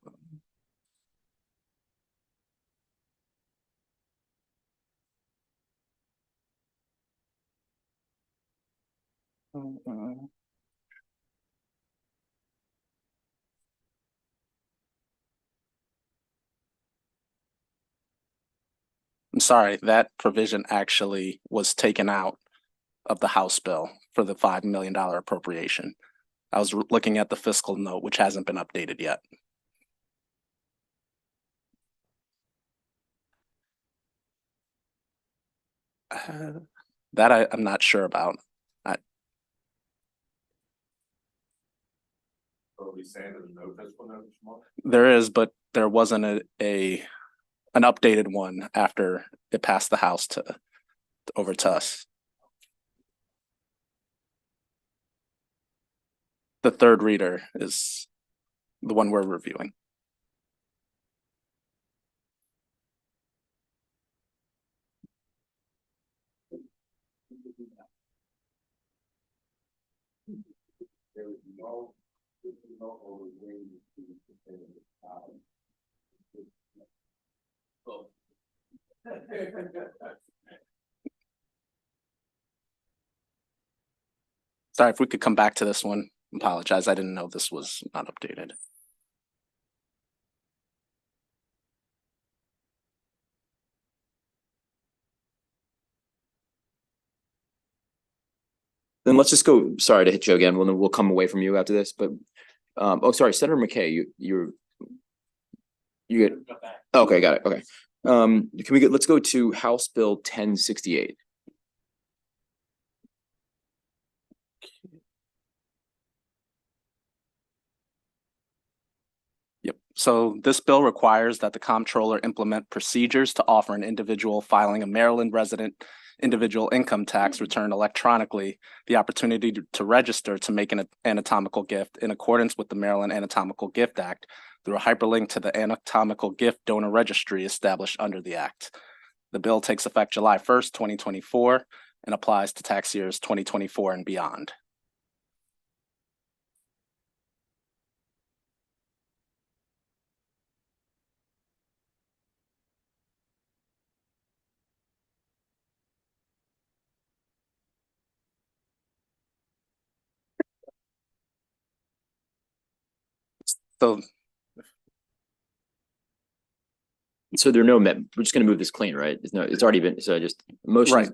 I'm sorry, that provision actually was taken out of the House bill for the $5 million appropriation. I was looking at the fiscal note, which hasn't been updated yet. That I'm not sure about. There is, but there wasn't an updated one after it passed the House over to us. The third reader is the one we're reviewing. Sorry, if we could come back to this one. Apologize, I didn't know this was not updated. Then let's just go, sorry to hit you again, we'll come away from you after this, but, oh, sorry, Senator McKay, you get, okay, got it, okay. Let's go to House Bill 1068. Yep. So this bill requires that the comptroller implement procedures to offer an individual filing a Maryland resident individual income tax return electronically the opportunity to register to make an anatomical gift in accordance with the Maryland Anatomical Gift Act through a hyperlink to the anatomical gift donor registry established under the act. The bill takes effect July 1st, 2024 and applies to tax years 2024 and beyond. So there are no, we're just gonna move this clean, right? It's already been, so just motion. Right.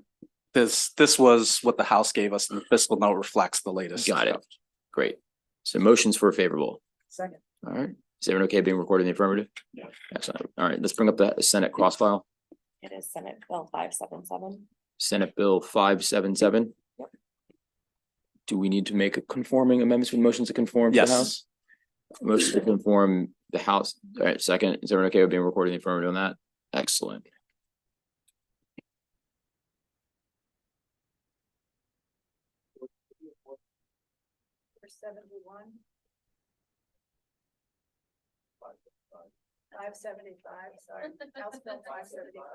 This was what the House gave us, and the fiscal note reflects the latest. Got it. Great. So motions for favorable. Second. All right. Is everyone okay being recorded in the affirmative? Yeah. Excellent. All right, let's bring up the Senate cross file. It is Senate Bill 577. Senate Bill 577. Yep. Do we need to make a conforming amendments with motions to conform to the Yes. House? Motion to conform the House. All right, second. Is everyone okay with being recorded in the affirmative on that? Excellent. For 71. 575, sorry, House Bill 575.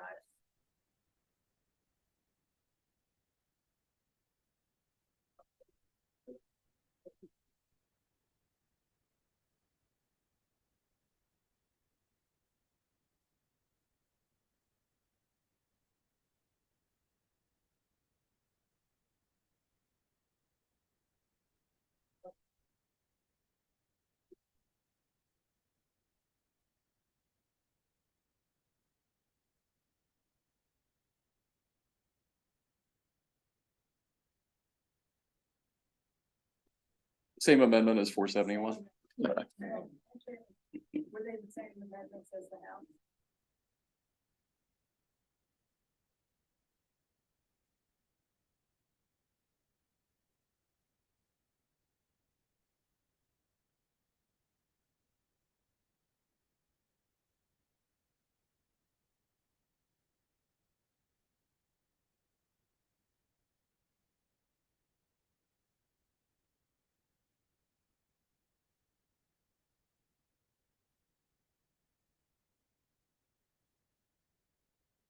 Same amendment as 471. Were they the same amendments as the House?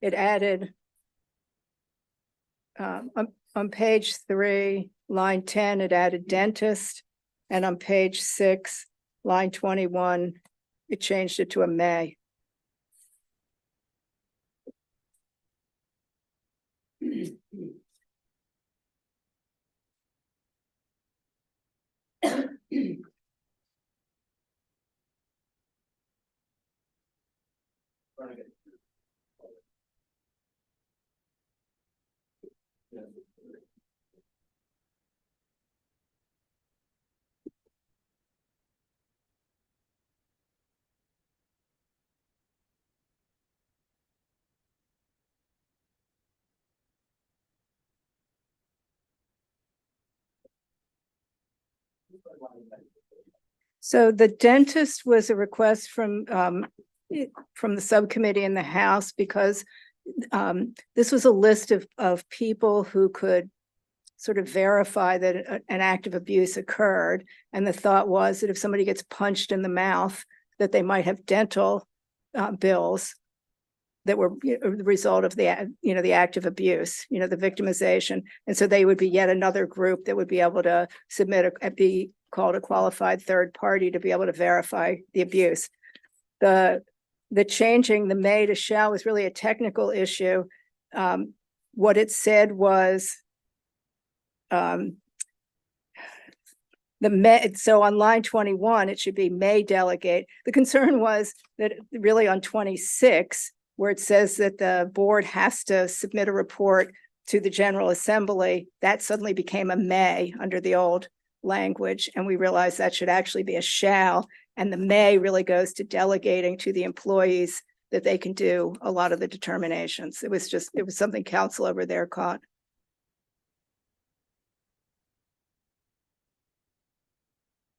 It added on page 3, line 10, it added dentist. And on page 6, line 21, it changed it to a may. So the dentist was a request from the subcommittee in the House because this was a list of people who could sort of verify that an act of abuse occurred. And the thought was that if somebody gets punched in the mouth, that they might have dental bills. that were the result of the act of abuse, the victimization. And so they would be yet another group that would be able to be called a qualified third party to be able to verify the abuse. The changing the may to shall was really a technical issue. What it said was so on line 21, it should be may delegate. The concern was that really on 26, where it says that the board has to submit a report to the General Assembly, that suddenly became a may under the old language. And we realized that should actually be a shall. And the may really goes to delegating to the employees that they can do a lot of the determinations. It was something council over there caught.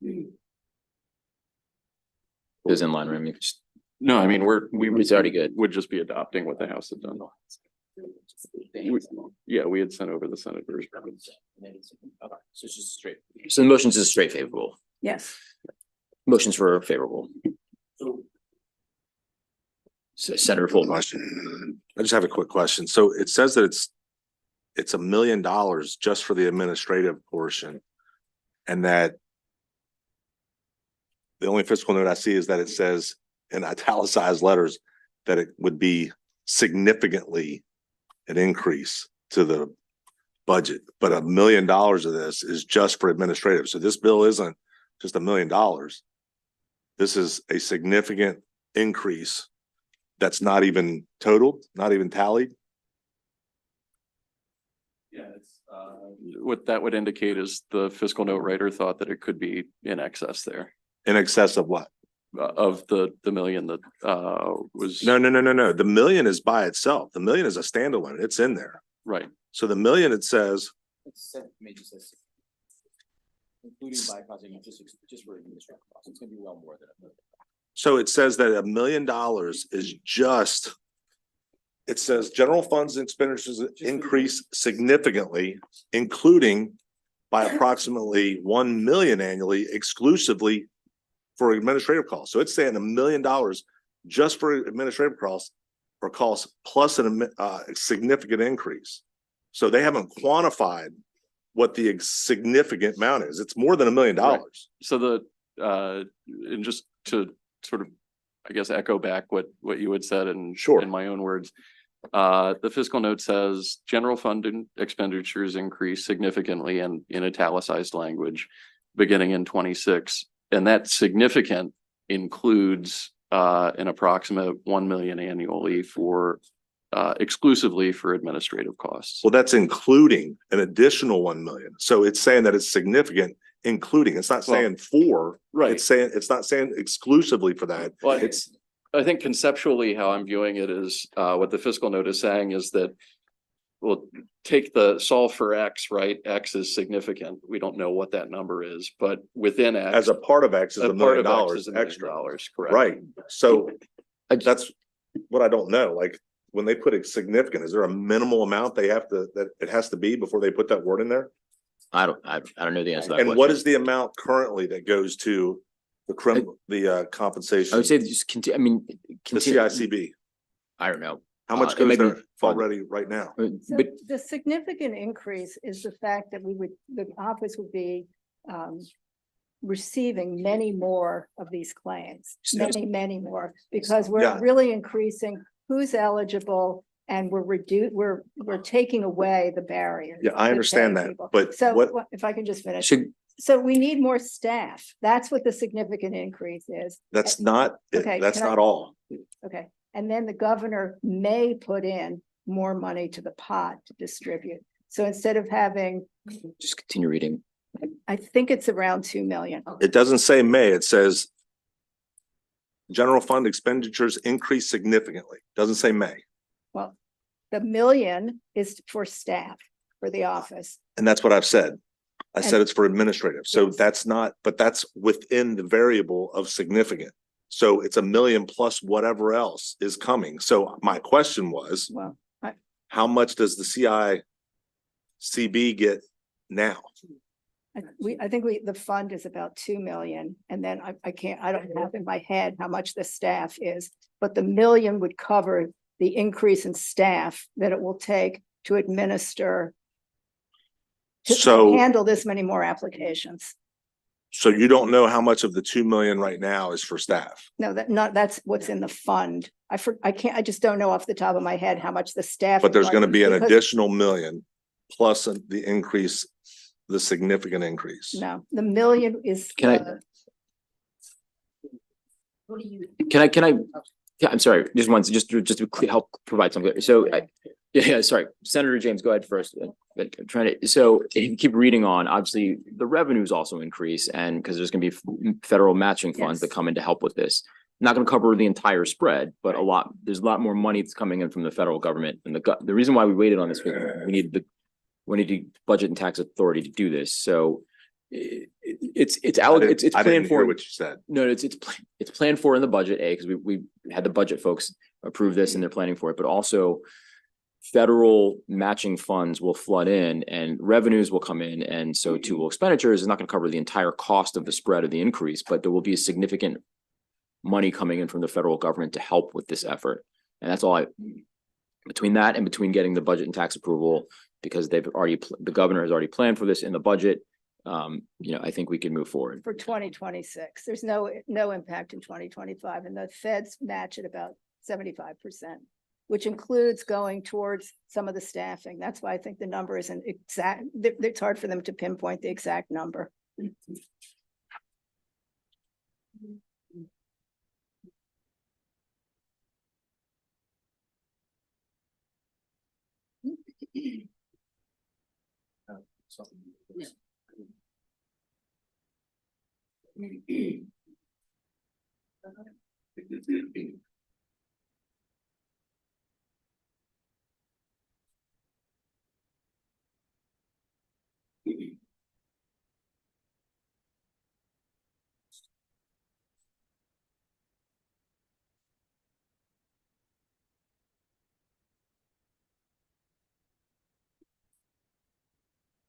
It was in line, right? I mean, No, I mean, it's already good. would just be adopting what the House had done. Yeah, we had sent over the senators. Okay, so it's just straight. So the motion's just straight favorable. Yes. Motions for favorable. So Senator Fulton. Question. I just have a quick question. So it says that it's $1 million just for the administrative portion. And that the only fiscal note I see is that it says in italicized letters that it would be significantly an increase to the budget, but $1 million of this is just for administrative. So this bill isn't just $1 million. This is a significant increase that's not even totaled, not even tallied. Yeah, what that would indicate is the fiscal note writer thought that it could be in excess there. In excess of what? Of the million that was. No. The million is by itself. The million is a standalone. It's in there. Right. So the million, it says, including bypassing just for administrative costs, it's gonna be well more than $1 million. so it says that $1 million is just, it says general funds and expenditures increase significantly, including by approximately 1 million annually exclusively for administrative costs. So it's saying $1 million just for administrative costs or costs plus a significant increase. So they haven't quantified what the significant amount is. It's more than $1 million. Right. So and just to sort of, I guess, echo back what you had said and Sure. in my own words, the fiscal note says general fund expenditures increase significantly in italicized language beginning in 26. And that significant includes an approximate 1 million annually for exclusively for administrative costs. Well, that's including an additional 1 million. So it's saying that it's significant, including, it's not saying for, right. It's not saying exclusively for that. Well, I think conceptually how I'm viewing it is what the fiscal note is saying is that we'll take the solve for X, right? X is significant. We don't know what that number is, but within X. As a part of X is $1 million extra. Correct. Right. So that's what I don't know. Like when they put it significant, is there a minimal amount that it has to be before they put that word in there? I don't know the answer to that And question. what is the amount currently that goes to the compensation? I would say just the CICB. I don't know. How much It goes may be there fun. already right now? So But the significant increase is the fact that the office would be receiving many more of these claims, many more, because we're Yeah. really increasing who's eligible and we're taking away the barriers. Yeah, I to understand paying that, people. but So what, if I can just finish. should, So we need more staff. That's what the significant increase is. that's not, Okay, that's can I- not all. Okay, and then the governor may put in more money to the pot to distribute. So instead of having, just continue reading. I think it's around 2 million. It doesn't say may, it says general fund expenditures increase significantly. Doesn't say may. Well, the million is for staff, for the office. And that's what I've said. I said And- it's for administrative. So Yes. that's not, but that's within the variable of significant. So it's $1 million plus whatever else is coming. So my question was, Well, how much does the CICB get now? I think the fund is about 2 million. And then I don't have in my head how much the staff is, but the million would cover the increase in staff that it will take to administer, to So, handle this many more applications. so you don't know how much of the 2 million right now is for staff? No, that's what's in the fund. I just don't know off the top of my head how much the staff. But there's gonna be an because- additional million plus the increase, the significant increase. No, the million is. Can I- Can I, yeah, I'm sorry, just once, just to help provide some, so, yeah, sorry, Senator James, go ahead first. I'm trying to, so if you keep reading on, obviously, the revenues also increase, and because there's gonna be federal matching funds that Yes. come in to help with this. Not gonna cover the entire spread, but there's a lot more money that's coming in from the federal government, and the reason why we waited on this, we need the budget and tax authority to do this, so it's I didn't planned hear for. what you said. No, it's planned for in the budget, because we had the budget folks approve this and they're planning for it, but also federal matching funds will flood in and revenues will come in, and so too will expenditures. Is not going to cover the entire cost of the spread of the increase, but there will be a significant money coming in from the federal government to help with this effort. And that's all between that and between getting the budget and tax approval, because the governor has already planned for this in the budget. I think we can move forward. For 2026, there's no impact in 2025, and the feds match at about 75%, which includes going towards some of the staffing. That's why I think the number isn't exact. It's hard for them to pinpoint the exact number.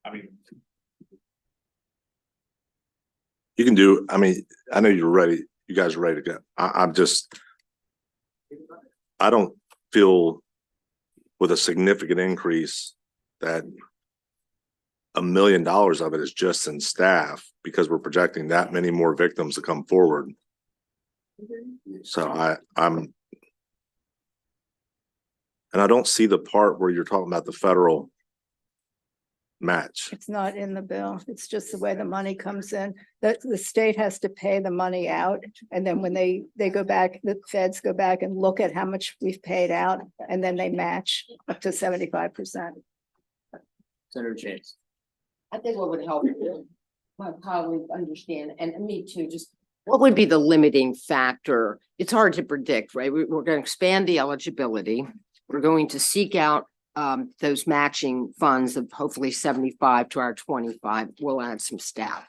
I mean, you can do, I mean, I know you're ready, you guys are ready to go. I don't feel with a significant increase that $1 million of it is just in staff, because we're projecting that many more victims to come forward. So and I don't see the part where you're talking about the federal match. It's not in the bill. It's just the way the money comes in. The state has to pay the money out. And then when they go back, the feds go back and look at how much we've paid out, and then they match up to 75%. Senator James. I think what would help my colleagues understand, and me too, just what would be the limiting factor? It's hard to predict, right? We're going to expand the eligibility. We're going to seek out those matching funds of hopefully 75 to our 25. We'll add some staff.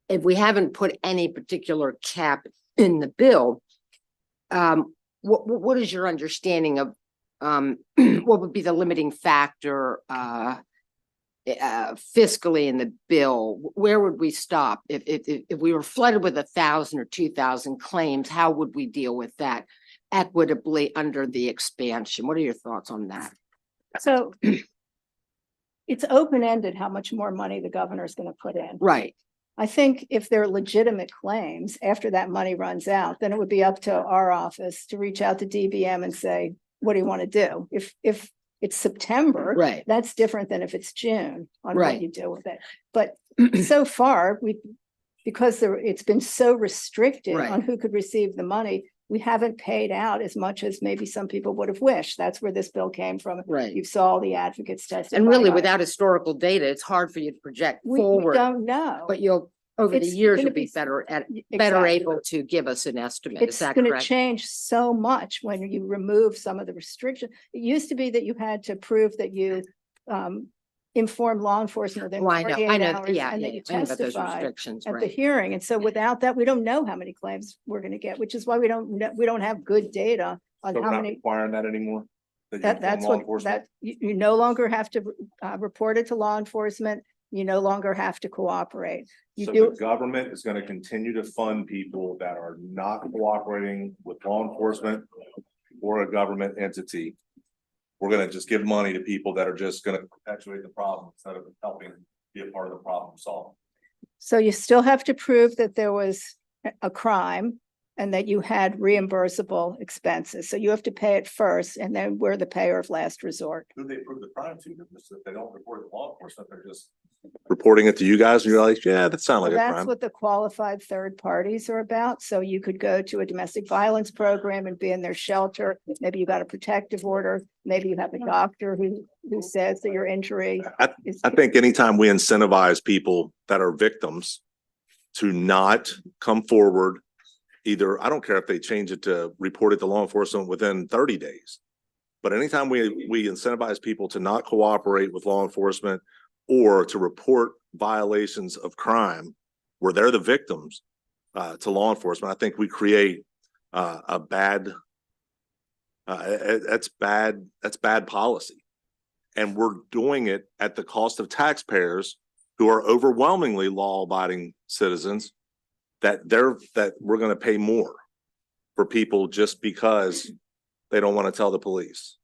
If we haven't put any particular cap in the bill, what is your understanding of what would be the limiting factor fiscally in the bill? Where would we stop if we were flooded with 1,000 or 2,000 claims? How would we deal with that equitably under the expansion? What are your thoughts on that? So it's open-ended how much more money the governor is going to put in. Right. I think if they're legitimate claims after that money runs out, then it would be up to our office to reach out to DBM and say, what do you want to do? If it's September, Right. that's different than if it's June on Right. what you do with it. But so far, because it's been so restricted Right. on who could receive the money, we haven't paid out as much as maybe some people would have wished. That's where this bill came from. Right. You saw all the advocates testify. And really, on it. without historical data, it's hard for you to project We forward. don't know. But you'll, over the It's years, gonna you'll be be- better Exactly. able to give us an estimate. Is It's that going to correct? change so much when you remove some of the restrictions. It used to be that you had to prove that you informed law enforcement within Well, I know, 48 hours yeah, and that yeah, you I know about those testified restrictions, at the right? hearing. And so without that, we don't know how many claims we're going to get, which is why we don't have good data on So we're how not many. requiring that anymore? That's what, you no longer have to report it to law enforcement. You no longer have to cooperate. You So do. the government is gonna continue to fund people that are not cooperating with law enforcement or a government entity, we're gonna just give money to people that are just gonna perpetuate the problem instead of helping be a part of the problem solving. So you still have to prove that there was a crime and that you had reimbursable expenses. So you have to pay it first, and then we're the payer of last resort. Who they prove the crime to? If they don't report it to law enforcement, they're just reporting it to you guys, and you're like, yeah, that sounds like a That's crime. what the qualified third parties are about. So you could go to a domestic violence program and be in their shelter. Maybe you got a protective order. Maybe you have a doctor who says that your injury is. I think anytime we incentivize people that are victims to not come forward, either, I don't care if they change it to report it to law enforcement within 30 days. But anytime we incentivize people to not cooperate with law enforcement or to report violations of crime where they're the victims to law enforcement, I think we create a bad, that's bad policy. And we're doing it at the cost of taxpayers who are overwhelmingly law-abiding citizens that we're going to pay more for people just because they don't want to tell the police.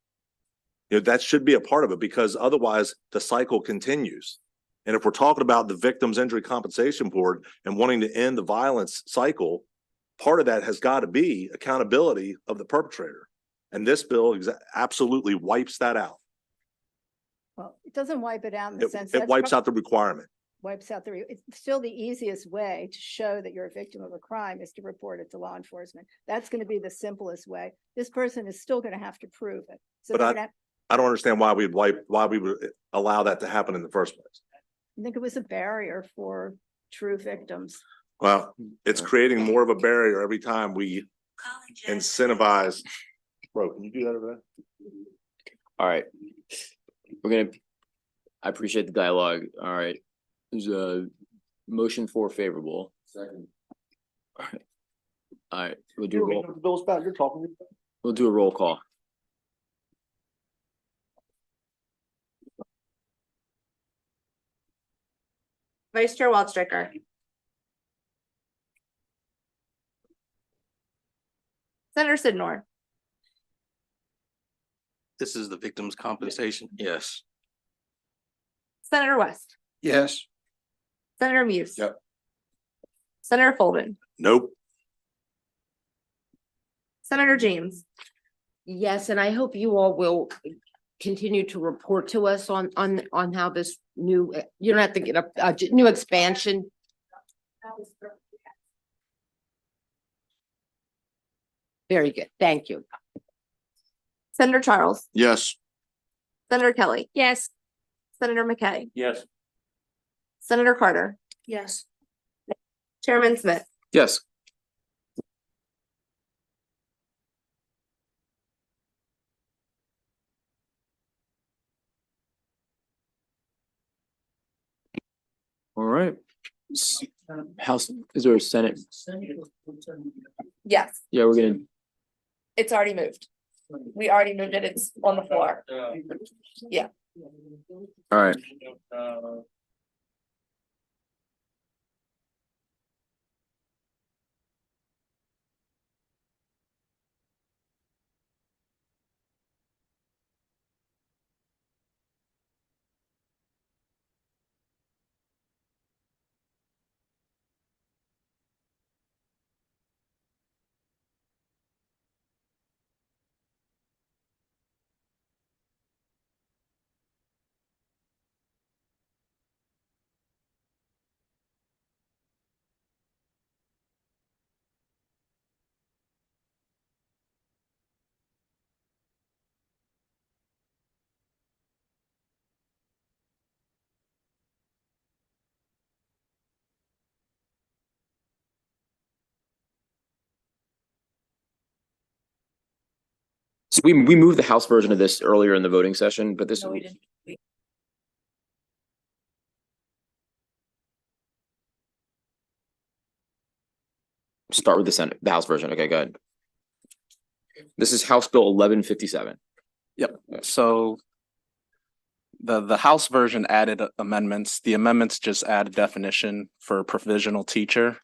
You know, that should be a part of it, because otherwise the cycle continues. And if we're talking about the Victims Injury Compensation Board and wanting to end the violence cycle, part of that has got to be accountability of the perpetrator. And this bill absolutely wipes that out. Well, it doesn't wipe it out in the sense. It wipes out the requirement. Wipes out it's still the easiest way to show that you're a victim of a crime is to report it to law enforcement. That's going to be the simplest way. This person is still going to have to prove it. So But I don't understand why we would allow that to happen in the first place. I think it was a barrier for true victims. Well, it's creating more of a barrier every time we incentivize. Bro, can you do that over there? All right. I appreciate the dialogue. All right. There's a motion for favorable. Second. All right, we'll do a roll. Bill's about, you're talking. We'll do a roll call. Vice Chair Waldstreicher. Senator Sidnor. This is the victim's compensation. Yes. Senator West. Yes. Senator Muse. Yep. Senator Folden. Nope. Senator James. Yes, and I hope you all will continue to report to us on how this new, you don't have to get a new expansion. Very good. Thank you. Senator Charles. Yes. Senator Kelly. Yes. Senator McKay. Yes. Senator Carter. Yes. Chairman Smith. Yes. All right. House, is there a Senate? Yes, Yeah, we're gonna, it's already moved. We already moved it. It's on the floor. Yeah. all right. So we moved the House version of this earlier in the voting session, but this. No, we didn't. Start with the Senate, the House version. Okay, go ahead. This is House Bill 1157. Yep, so the House version added amendments. The amendments just add a definition for provisional teacher,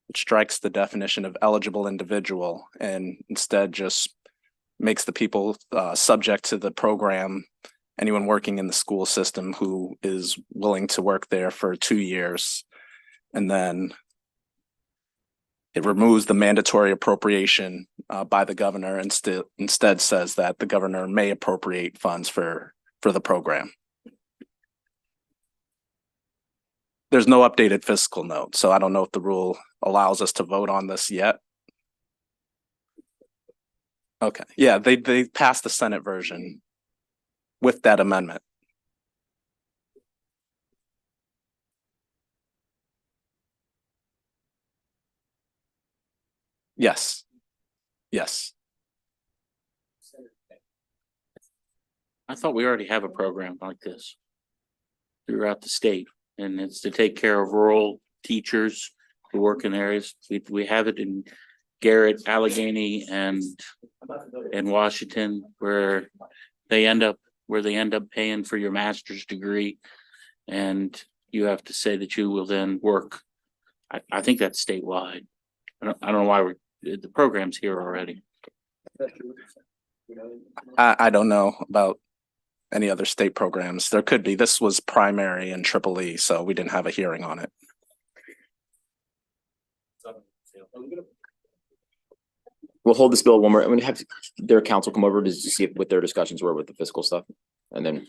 which strikes the definition of eligible individual and instead just makes the people subject to the program, anyone working in the school system who is willing to work there for 2 years. And then it removes the mandatory appropriation by the governor and instead says that the governor may appropriate funds for the program. There's no updated fiscal note, so I don't know if the rule allows us to vote on this yet. Okay, yeah, they passed the Senate version with that amendment. Yes. Yes. I thought we already have a program like this throughout the state, and it's to take care of rural teachers who work in areas. We have it in Garrett, Allegheny, and Washington, where they end up paying for your master's degree, and you have to say that you will then work. I think that's statewide. I don't know why the program's here already. I don't know about any other state programs. There could be. This was primary and Triple E, so we didn't have a hearing on it. We'll hold this bill one more. I'm gonna have their counsel come over to see what their discussions were with the fiscal stuff, and then.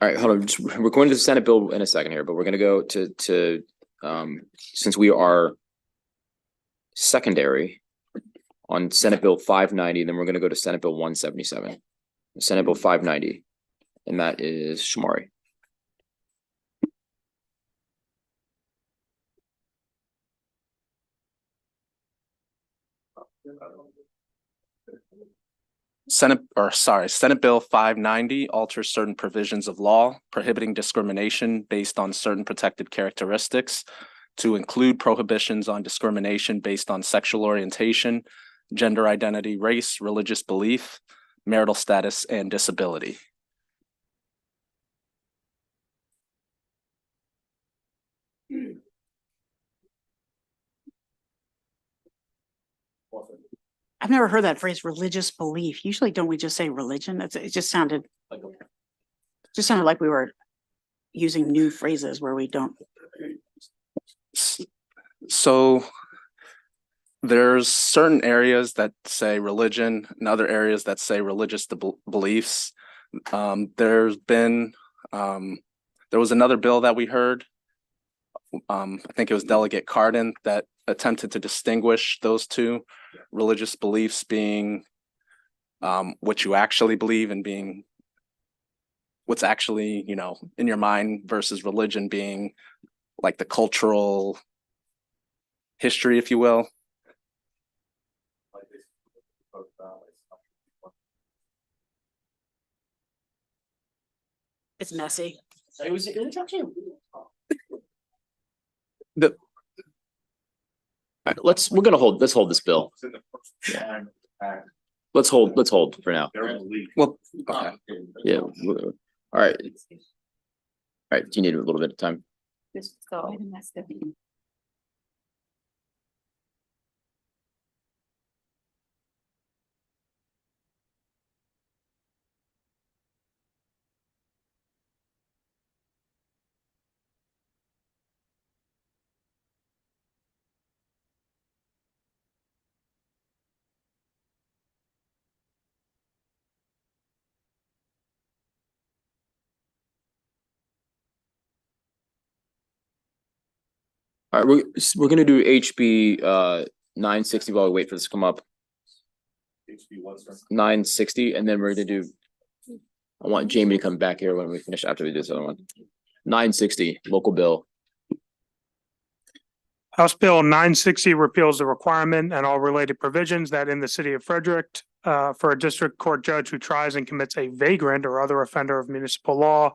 All right, hold on. We're going to the Senate bill in a second here, but we're gonna go to since we are secondary on Senate Bill 590, then we're gonna go to Senate Bill 177. Senate Bill 590, and that is Shamari. Senate Bill 590 alters certain provisions of law prohibiting discrimination based on certain protected characteristics to include prohibitions on discrimination based on sexual orientation, gender identity, race, religious belief, marital status, and disability. I've never heard that phrase, religious belief. Usually don't we just say religion? It just sounded like we were using new phrases where we don't. So there's certain areas that say religion and other areas that say religious beliefs. There was another bill that we heard. I think it was Delegate Cardin that attempted to distinguish those two, religious beliefs being what you actually believe and being what's actually, in your mind, versus religion being like the cultural history, if you will. It's messy. It was actually. Let's hold this bill. Yeah. Let's hold for now. Well, okay. Yeah. All right. All right. Do you need a little bit of time? Just go. All right, we're gonna do HB 960 while we wait for this to come up. 960, and then we're gonna do. I want Jamie to come back here when we finish after we do this other one. 960, local bill. House Bill 960 repeals the requirement and all related provisions that in the city of Frederick, for a district court judge who tries and commits a vagrant or other offender of municipal law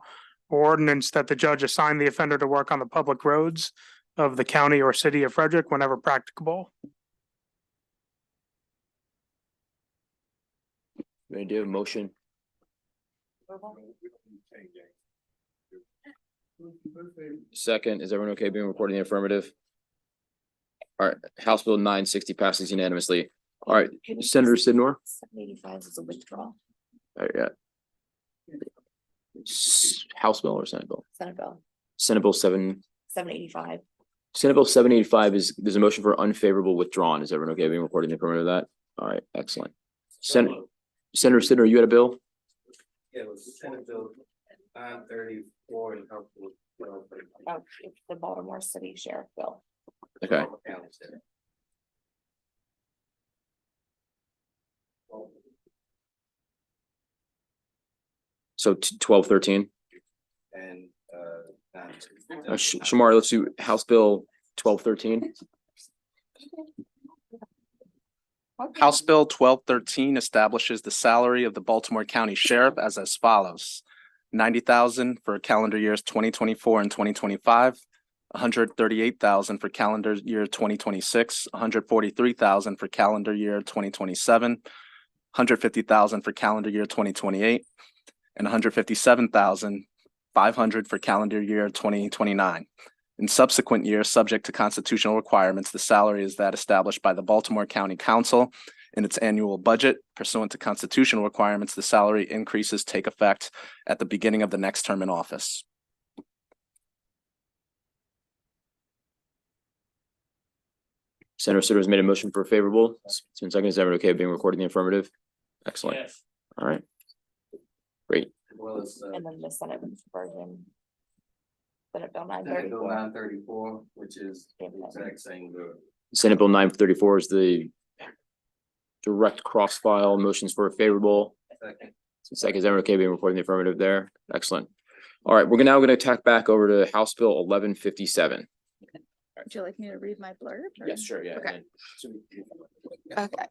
or ordinance, that the judge assign the offender to work on the public roads of the county or city of Frederick whenever practicable. We're gonna do a motion. Second, is everyone okay being reported in the affirmative? All right, House Bill 960 passes unanimously. All right, Senator Sidnor. 785 is a withdrawal. All right, yeah. House Bill or Senate Bill? Senate bill, Senate Bill 785. Senate Bill 785 is, there's a motion for unfavorable withdrawn. Is everyone okay being reported in the affirmative of that? All right, excellent. Senator Sidnor, you had a bill? Yeah, it was Senate Bill 934 and House Bill 1235. Oh, it's the Baltimore City Sheriff bill. Okay. So 1213. And Shamar, let's do House Bill 1213. House Bill 1213 establishes the salary of the Baltimore County Sheriff as follows: 90,000 for calendar years 2024 and 2025, 138,000 for calendar year 2026, 143,000 for calendar year 2027, 150,000 for calendar year 2028, and 157,500 for calendar year 2029. In subsequent years, subject to constitutional requirements, the salary is that established by the Baltimore County Council in its annual budget. Pursuant to constitutional requirements, the salary increases take effect at the beginning of the next term in office. Senator Sitter has made a motion for favorable. Since seconds, is everyone okay being recorded in the affirmative? Excellent. Yes. All right. Great. as well as And then the Senate version. Senate Bill Senate Bill 934. 934, which is the exact same bill. Senate Bill 934 is the direct cross file motions for favorable. Second. Since seconds, is everyone okay being recorded in the affirmative there? Excellent. All right, we're now going to tack back over to House Bill 1157. Would you like me to read my blurb? or- Yes, sure, yeah. Okay. and Okay.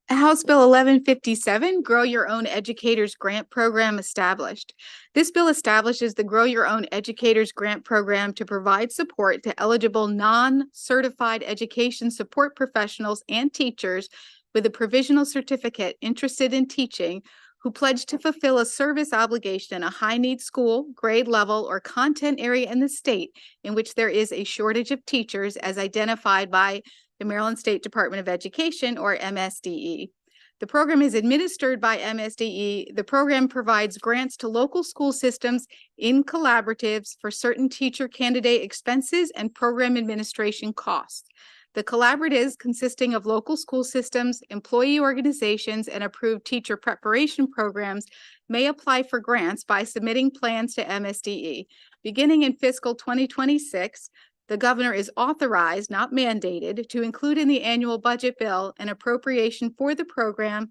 House Bill 1157, Grow Your Own Educators Grant Program established. This bill establishes the Grow Your Own Educators Grant Program to provide support to eligible non-certified education support professionals and teachers with a provisional certificate interested in teaching who pledge to fulfill a service obligation in a high-need school, grade level, or content area in the state in which there is a shortage of teachers as identified by the Maryland State Department of Education, or MSDE. The program is administered by MSDE. The program provides grants to local school systems in collaboratives for certain teacher candidate expenses and program administration costs. The collaboratives, consisting of local school systems, employee organizations, and approved teacher preparation programs, may apply for grants by submitting plans to MSDE. Beginning in fiscal 2026, the governor is authorized, not mandated, to include in the annual budget bill an appropriation for the program.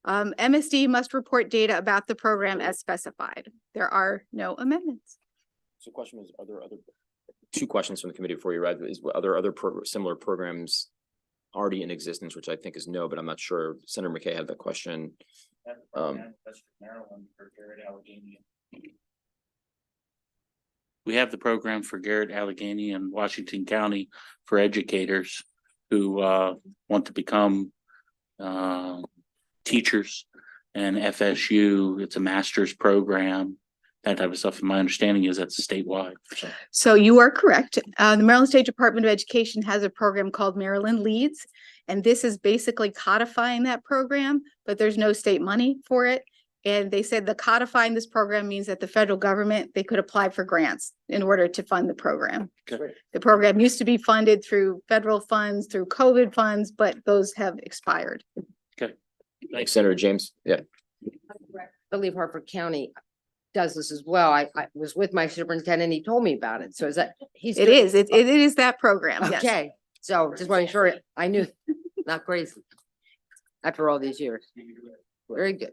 MSD must report data about the program as specified. There are no amendments. So question was, are there other, two questions from the committee before you read, is are there other similar programs already in existence, which I think is no, but I'm not sure. Senator McKay had that question. We have the program for Garrett, Allegheny, and Washington County for educators who want to become teachers. And FSU, it's a master's program, that type of stuff. And my understanding is that's statewide. So you are correct. The Maryland State Department of Education has a program called Maryland Leads, and this is basically codifying that program, but there's no state money for it. And they said the codifying this program means that the federal government, they could apply for grants in order to fund the program. Okay. The program used to be funded through federal funds, through COVID funds, but those have expired. Thanks, Senator James. Yeah. I believe Harford County, does this as well. I was with my superintendent. He told me about it. So is that, he's. It good? is, it is that program, yes. Okay, so just making sure I knew, not crazy. After all these years. Very good.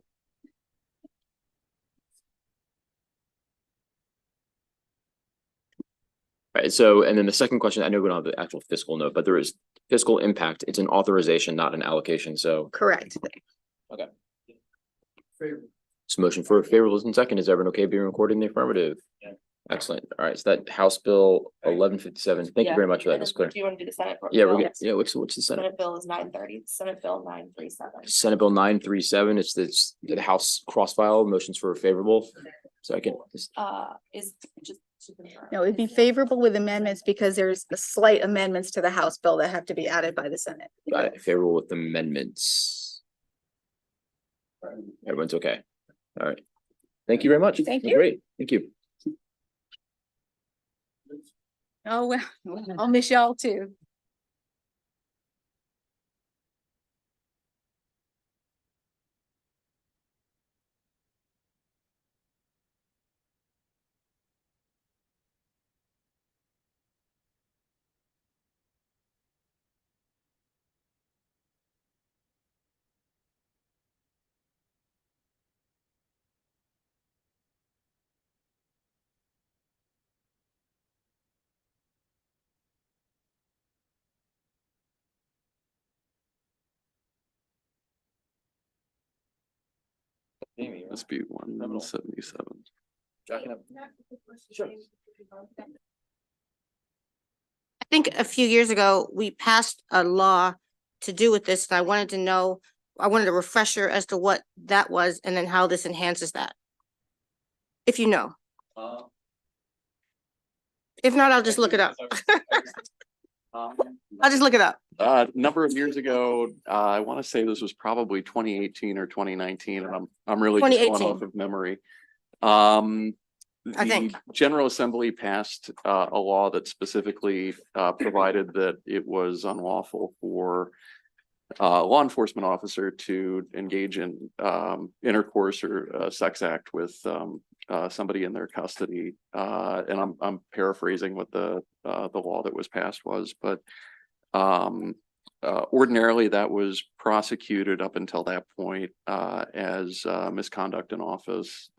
Right, so, and then the second question, I know we don't have the actual fiscal note, but there is fiscal impact. It's an authorization, not an allocation, so. Correct. Okay. So motion for favorable is in second. Is everyone okay being recorded in the affirmative? Yeah. Excellent. All right, so that House Bill 1157. Thank you Yeah, very much for that, and Ms. then Claire. do you want to do the Senate? Yeah, we're bill? good. Yeah, what's the Senate? Senate bill is 930, Senate bill 937. Senate Bill 937. It's the House cross file. Motions for favorable. Second. Is just. to confirm. No, it'd be favorable with amendments because there's a slight amendments to the House bill that have to be added by the Senate. Got it. Favorable with amendments. Everyone's okay. All right. Thank you very much. Thank you. Great. Thank you. Oh, well, I'll miss y'all too. Must be 177. I think a few years ago, we passed a law to do with this. And I wanted to know, I wanted a refresher as to what that was and then how this enhances that. If you know. If not, I'll just look it up. I'll just look it up. Number of years ago, I want to say this was probably 2018 or 2019, and I'm really just going 2018. off of memory. I think. The General Assembly passed a law that specifically provided that it was unlawful for a law enforcement officer to engage in intercourse or sex act with somebody in their custody. And I'm paraphrasing what the law that was passed was, but ordinarily that was prosecuted up until that point as misconduct in office.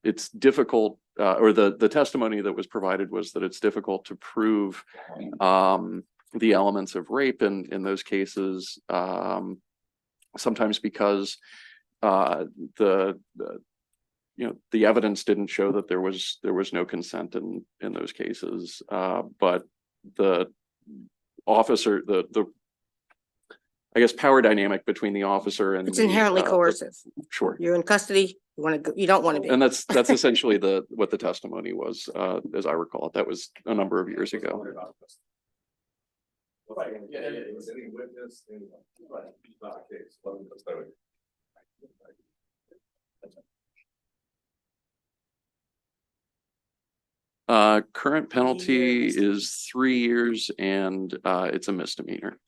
It's difficult, or the testimony that was provided was that it's difficult to prove the elements of rape in those cases, sometimes because the evidence didn't show that there was no consent in those cases, but the officer, the I guess power dynamic between the officer and It's inherently coercive. Sure. You're in custody, you want to go, you don't want to be. And that's essentially what the testimony was, as I recall it. That was a number of years ago. Current penalty is 3 years and it's a misdemeanor.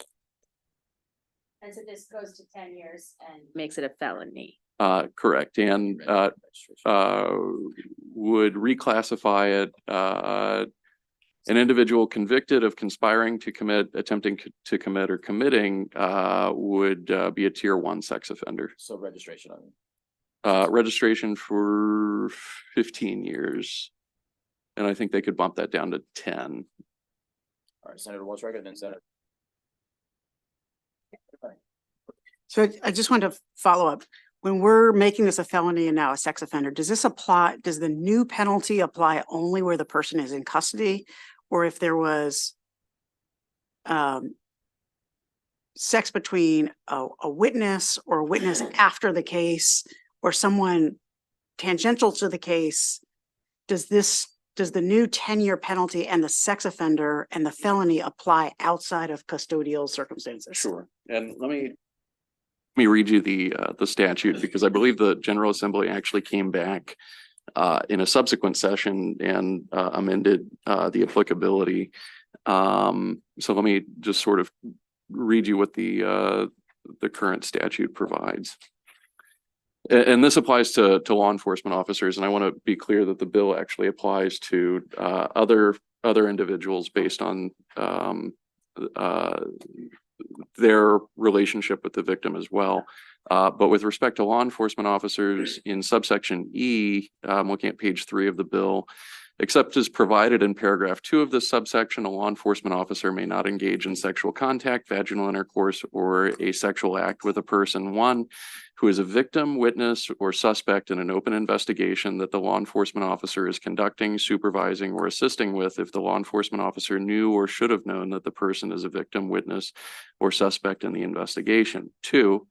And so this goes to 10 years and makes it a felony. Correct, and would reclassify it, an individual convicted of conspiring to commit, attempting to commit, or committing would be a tier 1 sex offender. So registration on. Registration for 15 years. And I think they could bump that down to 10. All right, Senator Walsh-Record, then Senator. So I just want to follow up. When we're making this a felony and now a sex offender, does this apply, does the new penalty apply only where the person is in custody? Or if there was sex between a witness or a witness after the case or someone tangential to the case, does the new 10-year penalty and the sex offender and the felony apply outside of custodial circumstances? Sure. And let me read you the statute, because I believe the General Assembly actually came back in a subsequent session and amended the applicability. So let me just sort of read you what the current statute provides. And this applies to law enforcement officers, and I want to be clear that the bill actually applies to other individuals based on their relationship with the victim as well. But with respect to law enforcement officers in subsection E, looking at page 3 of the bill, except as provided in paragraph 2 of this subsection, a law enforcement officer may not engage in sexual contact, vaginal intercourse, or a sexual act with a person, one, who is a victim, witness, or suspect in an open investigation that the law enforcement officer is conducting, supervising, or assisting with if the law enforcement officer knew or should have known that the person is a victim, witness, or suspect in the investigation. Two,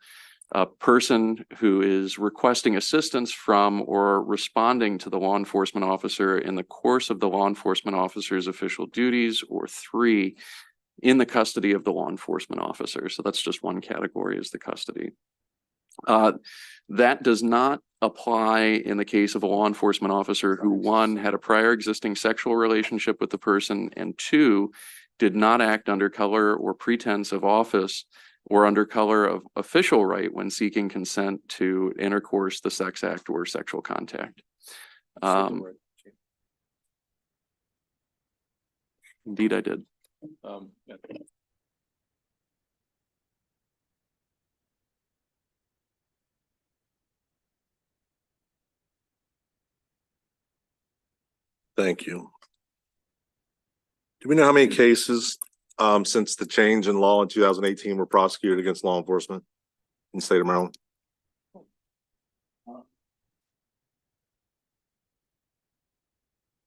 a person who is requesting assistance from or responding to the law enforcement officer in the course of the law enforcement officer's official duties, or three, in the custody of the law enforcement officer. So that's just one category, is the custody. That does not apply in the case of a law enforcement officer who, one, had a prior existing sexual relationship with the person, and two, did not act under color or pretense of office or under color of official right when seeking consent to intercourse, the sex act, or sexual contact. Indeed, I did. Thank you. Do we know how many cases since the change in law in 2018 were prosecuted against law enforcement in the state of Maryland? I'm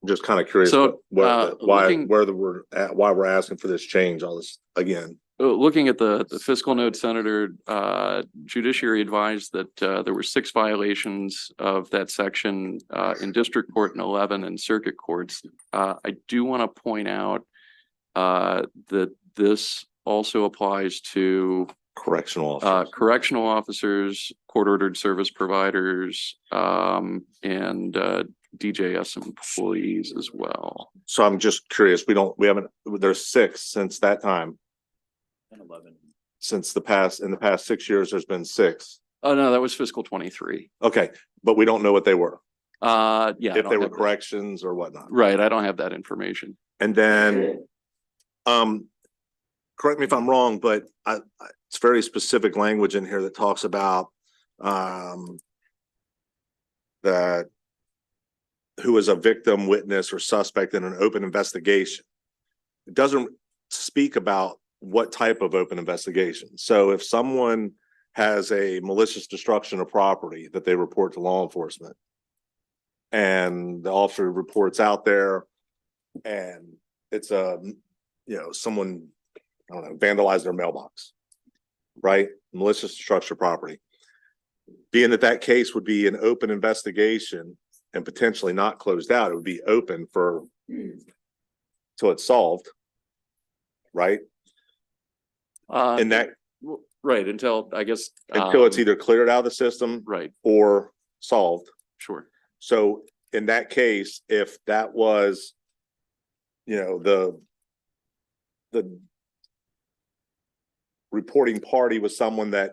just kind of curious why we're asking for this change, all this again. Looking at the fiscal note, Senator, Judiciary advised that there were 6 violations of that section in district court and 11 in circuit courts. I do want to point out that this also applies to correctional officers, court-ordered service providers, and DJS employees as well. So I'm just curious. There's 6 since that time. And 11. Since in the past 6 years, there's been 6. Oh, no, that was fiscal 23. Okay, but we don't know what they were. Yeah. If they were corrections or whatnot. Right, I don't have that information. And then, correct me if I'm wrong, but it's very specific language in here that talks about that who is a victim, witness, or suspect in an open investigation. It doesn't speak about what type of open investigation. So if someone has a malicious destruction of property that they report to law enforcement, and the officer reports out there, and it's someone, I don't know, vandalized their mailbox, right? Malicious destruction of property. Being that case would be an open investigation and potentially not closed out, it would be open till it's solved, right? And that right, until I guess until it's either cleared out of the system, right, or solved. Sure. So in that case, if that was, the reporting party was someone that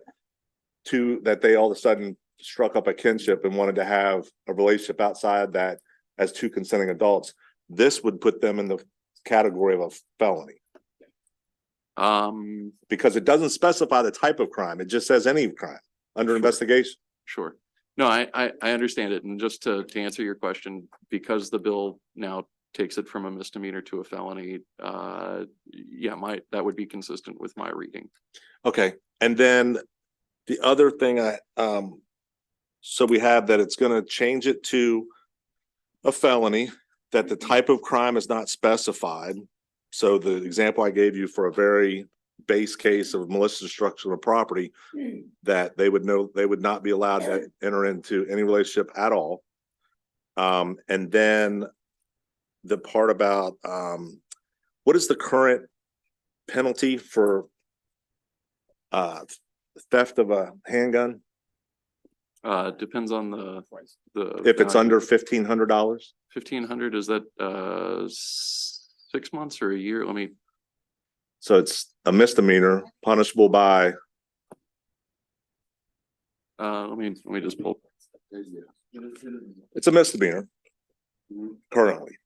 they all of a sudden struck up a kinship and wanted to have a relationship outside that as 2 consenting adults, this would put them in the category of a felony. Because it doesn't specify the type of crime. It just says any crime under investigation. Sure. No, I understand it. And just to answer your question, because the bill now takes it from a misdemeanor to a felony, yeah, that would be consistent with my reading. Okay. And then the other thing so we have that it's going to change it to a felony, that the type of crime is not specified. So the example I gave you for a very base case of malicious destruction of property, that they would not be allowed to enter into any relationship at all. And then the part about what is the current penalty for theft of a handgun? Depends on the if it's under $1,500. $1,500, is that 6 months or a year? So it's a misdemeanor punishable by. Let me just pull It's a misdemeanor currently.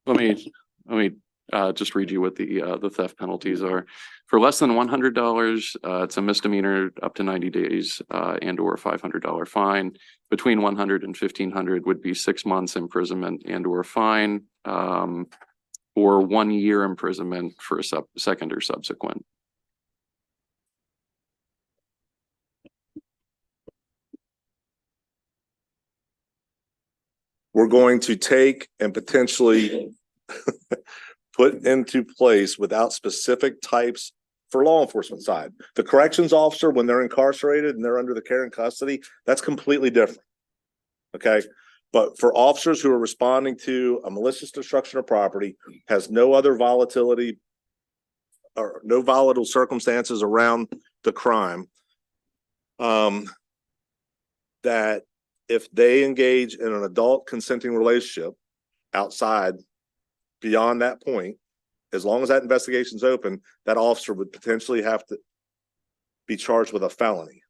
Let me just read you what the theft penalties are. For less than $100, it's a misdemeanor up to 90 days, and or a $500 fine. Between 100 and 1,500 would be 6 months imprisonment and or a fine, or 1 year imprisonment for a second or subsequent. We're going to take and potentially put into place without specific types for law enforcement side. The corrections officer, when they're incarcerated and they're under the care and custody, that's completely different. Okay. But for officers who are responding to a malicious destruction of property, has no other volatility or no volatile circumstances around the crime, that if they engage in an adult consenting relationship outside beyond that point, as long as that investigation's open, that officer would potentially have to be charged with a felony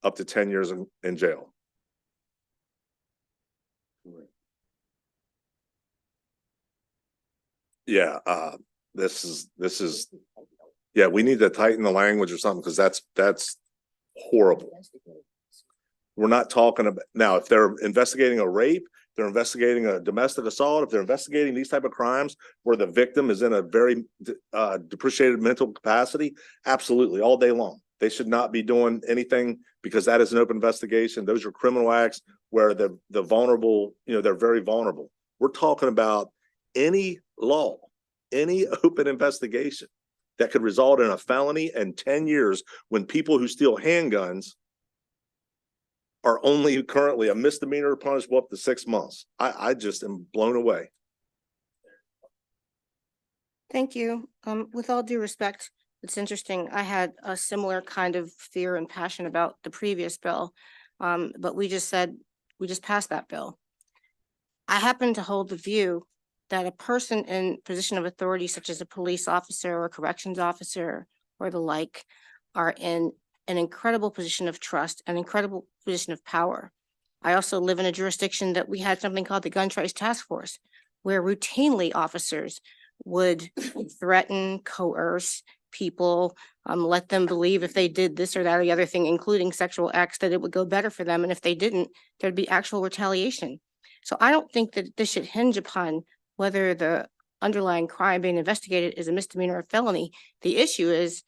up to 10 years in jail. Yeah, this is, yeah, we need to tighten the language or something, because that's horrible. We're not talking about, now, if they're investigating a rape, they're investigating a domestic assault, if they're investigating these type of crimes where the victim is in a very depreciated mental capacity, absolutely, all day long. They should not be doing anything, because that is an open investigation. Those are criminal acts where the vulnerable, you know, they're very vulnerable. We're talking about any law, any open investigation that could result in a felony and 10 years, when people who steal handguns are only currently a misdemeanor punishable up to 6 months. I just am blown away. Thank you. With all due respect, it's interesting. I had a similar kind of fear and passion about the previous bill. But we just passed that bill. I happen to hold the view that a person in position of authority, such as a police officer or a corrections officer or the like, are in an incredible position of trust, an incredible position of power. I also live in a jurisdiction that we had something called the Gun Trace Task Force, where routinely officers would threaten, coerce people, let them believe if they did this or that or the other thing, including sexual acts, that it would go better for them. And if they didn't, there'd be actual retaliation. So I don't think that this should hinge upon whether the underlying crime being investigated is a misdemeanor or felony. The issue is,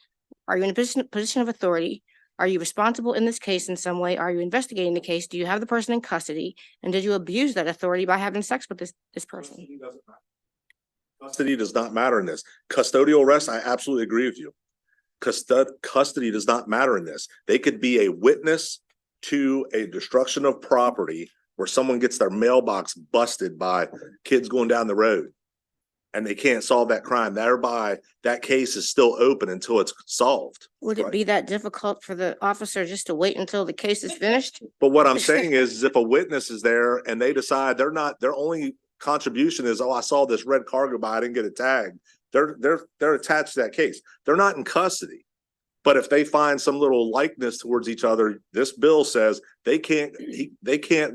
are you in a position of authority? Are you responsible in this case in some way? Are you investigating the case? Do you have the person in custody? And did you abuse that authority by having sex with this person? Custody does not matter in this. Custodial arrest, I absolutely agree with you. Custody does not matter in this. They could be a witness to a destruction of property where someone gets their mailbox busted by kids going down the road and they can't solve that crime. Thereby, that case is still open until it's solved. Would it be that difficult for the officer just to wait until the case is finished? But what I'm saying is if a witness is there and they decide their only contribution is, oh, I saw this red car go by, I didn't get it tagged. They're attached to that case. They're not in custody. But if they find some little likeness towards each other, this bill says they can't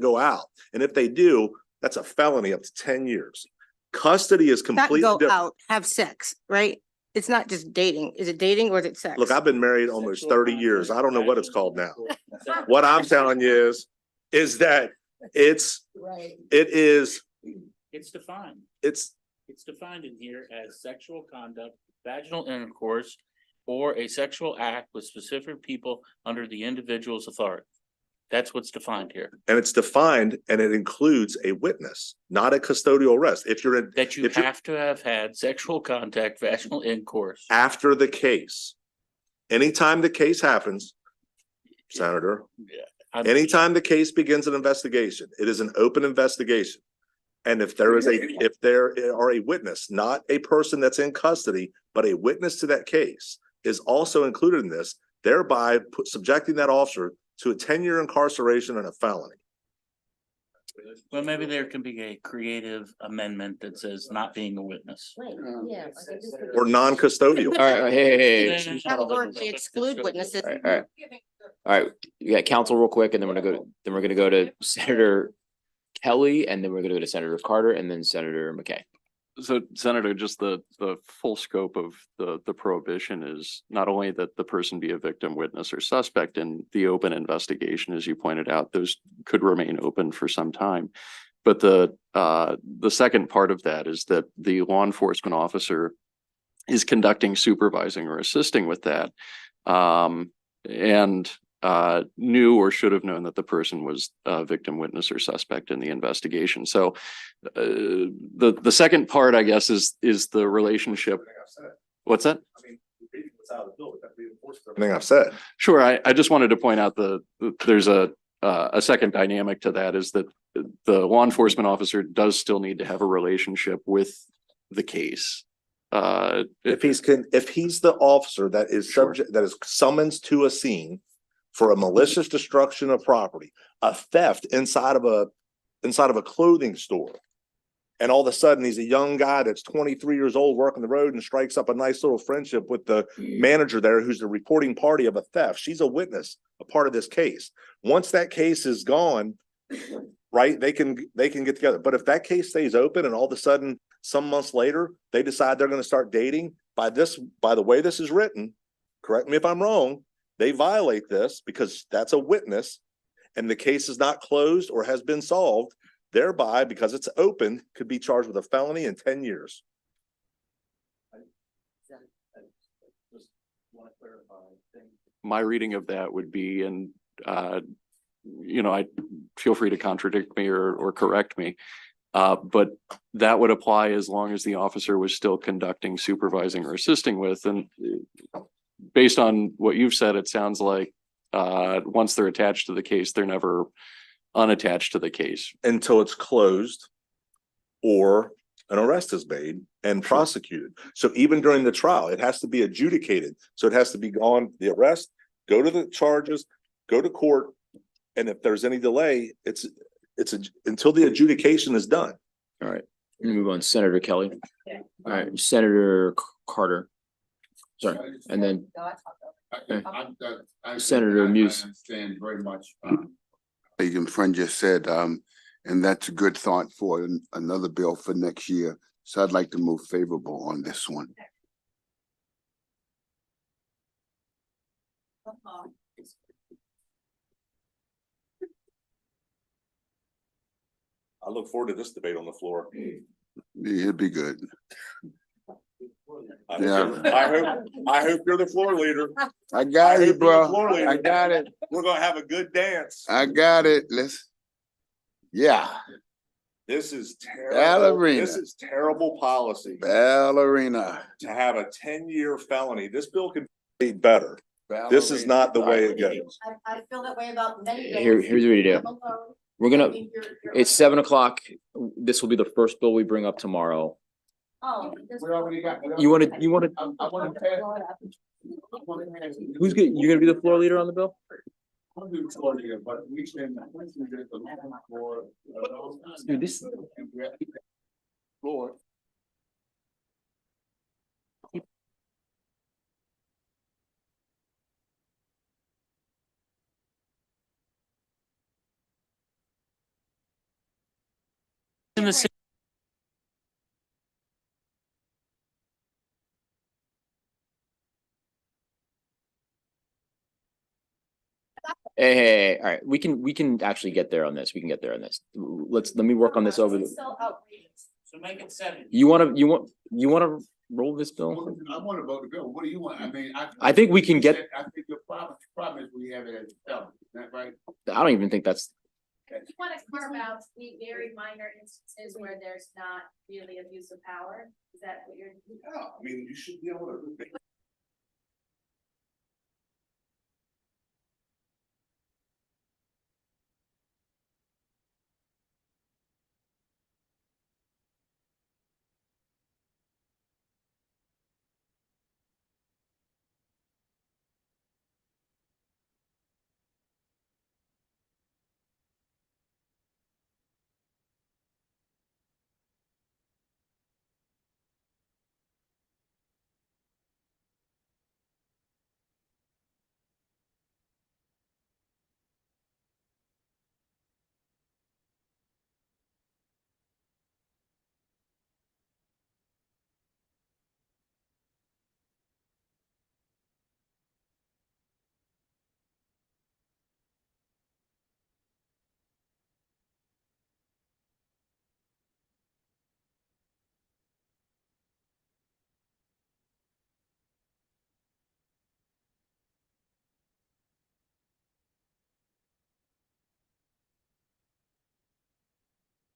go out. And if they do, that's a felony up to 10 years. Custody is completely Not go different. out, have sex, right? It's not just dating. Is it dating or is it sex? Look, I've been married almost 30 years. I don't know what it's called now. What I'm telling you is that it's defined. It's defined in here as sexual conduct, vaginal intercourse, or a sexual act with specific people under the individual's authority. That's what's defined here. And it's defined and it includes a witness, not a custodial arrest. If you're in That you have to have had sexual contact, vaginal intercourse. after the case, anytime the case happens, Senator, anytime the case begins an investigation, it is an open investigation. And if there are a witness, not a person that's in custody, but a witness to that case is also included in this, thereby subjecting that officer to a 10-year incarceration and a felony. Well, maybe there can be a creative amendment that says not being a witness. Or non-custodial. All right, hey. Categorically exclude witnesses. All right. All right, you got council real quick, and then we're gonna go to Senator Kelly, and then we're gonna go to Senator Carter, and then Senator McKay. So Senator, just the full scope of the prohibition is not only that the person be a victim, witness, or suspect in the open investigation, as you pointed out, those could remain open for some time. But the second part of that is that the law enforcement officer is conducting, supervising, or assisting with that. And knew or should have known that the person was a victim, witness, or suspect in the investigation. So the second part, I guess, is the relationship. What's that? Everything I've said. Sure. I just wanted to point out there's a second dynamic to that, is that the law enforcement officer does still need to have a relationship with the case. If he's the officer that is subject, that is summoned to a scene for a malicious destruction of property, a theft inside of a clothing store, and all of a sudden he's a young guy that's 23 years old working the road and strikes up a nice little friendship with the manager there, who's the reporting party of a theft. She's a witness, a part of this case. Once that case is gone, right, they can get together. But if that case stays open and all of a sudden some months later they decide they're going to start dating, by the way this is written, correct me if I'm wrong, they violate this because that's a witness and the case is not closed or has been solved, thereby, because it's open, could be charged with a felony in 10 years. My reading of that would be, and I feel free to contradict me or correct me. But that would apply as long as the officer was still conducting, supervising, or assisting with. And based on what you've said, it sounds like once they're attached to the case, they're never unattached to the case. Until it's closed or an arrest is made and prosecuted. So even during the trial, it has to be adjudicated. So it has to be gone, the arrest, go to the charges, go to court. And if there's any delay, it's until the adjudication is done. All right, move on. Senator Kelly. All right, Senator Carter. Sorry, and then Senator Muse. Understand very much. Your friend just said, and that's a good thought for another bill for next year. So I'd like to move favorable on this one. I look forward to this debate on the floor. It'd be good. I hope you're the floor leader. I got it, bro. I got it. We're gonna have a good dance. I got it. Yeah. This is terrible. Ballerina. This is terrible policy. Ballerina. To have a 10-year felony. This bill could be better. This is not the way it goes. I feel that way about many. Here's what we do. We're gonna, it's 7 o'clock. This will be the first bill we bring up tomorrow. Oh. You wanna, who's good? You're gonna be the floor leader on the bill? Dude, this. Floor. In the city. Hey, all right, we can actually get there on this. We can get there on this. Let me work on this over. So make it 7. You wanna roll this bill? I want to vote the bill. What do you want? I mean, I think we can get. I think the problem is we have it as a felony. Is that right? I don't even think that's. You want to carve out the very minor instances where there's not really abuse of power? Is that what you're? Yeah, I mean, you should be able to.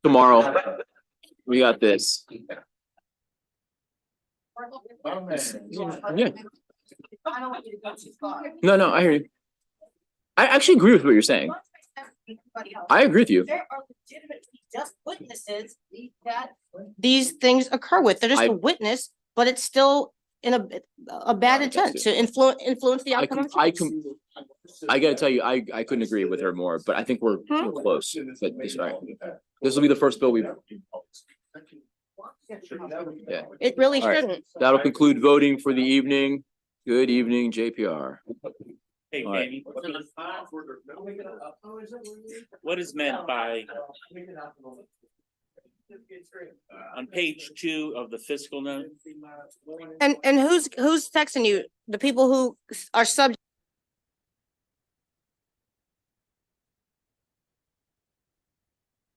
tomorrow. We got this. Yeah. No, I hear you. I actually agree with what you're saying. I agree with you. There are legitimately just witnesses that these things occur with. They're just I- a witness, but it's still in a bad intent to influence the outcome of the case. I gotta tell you, I couldn't agree with her more, but I think we're close. But this, all right. This will be the first bill we. Yeah. It really All right. shouldn't. That'll conclude voting for the evening. Good evening, JPR. Hey, All right. Jamie, what is meant by on page 2 of the fiscal note? And who's texting you? The people who are subject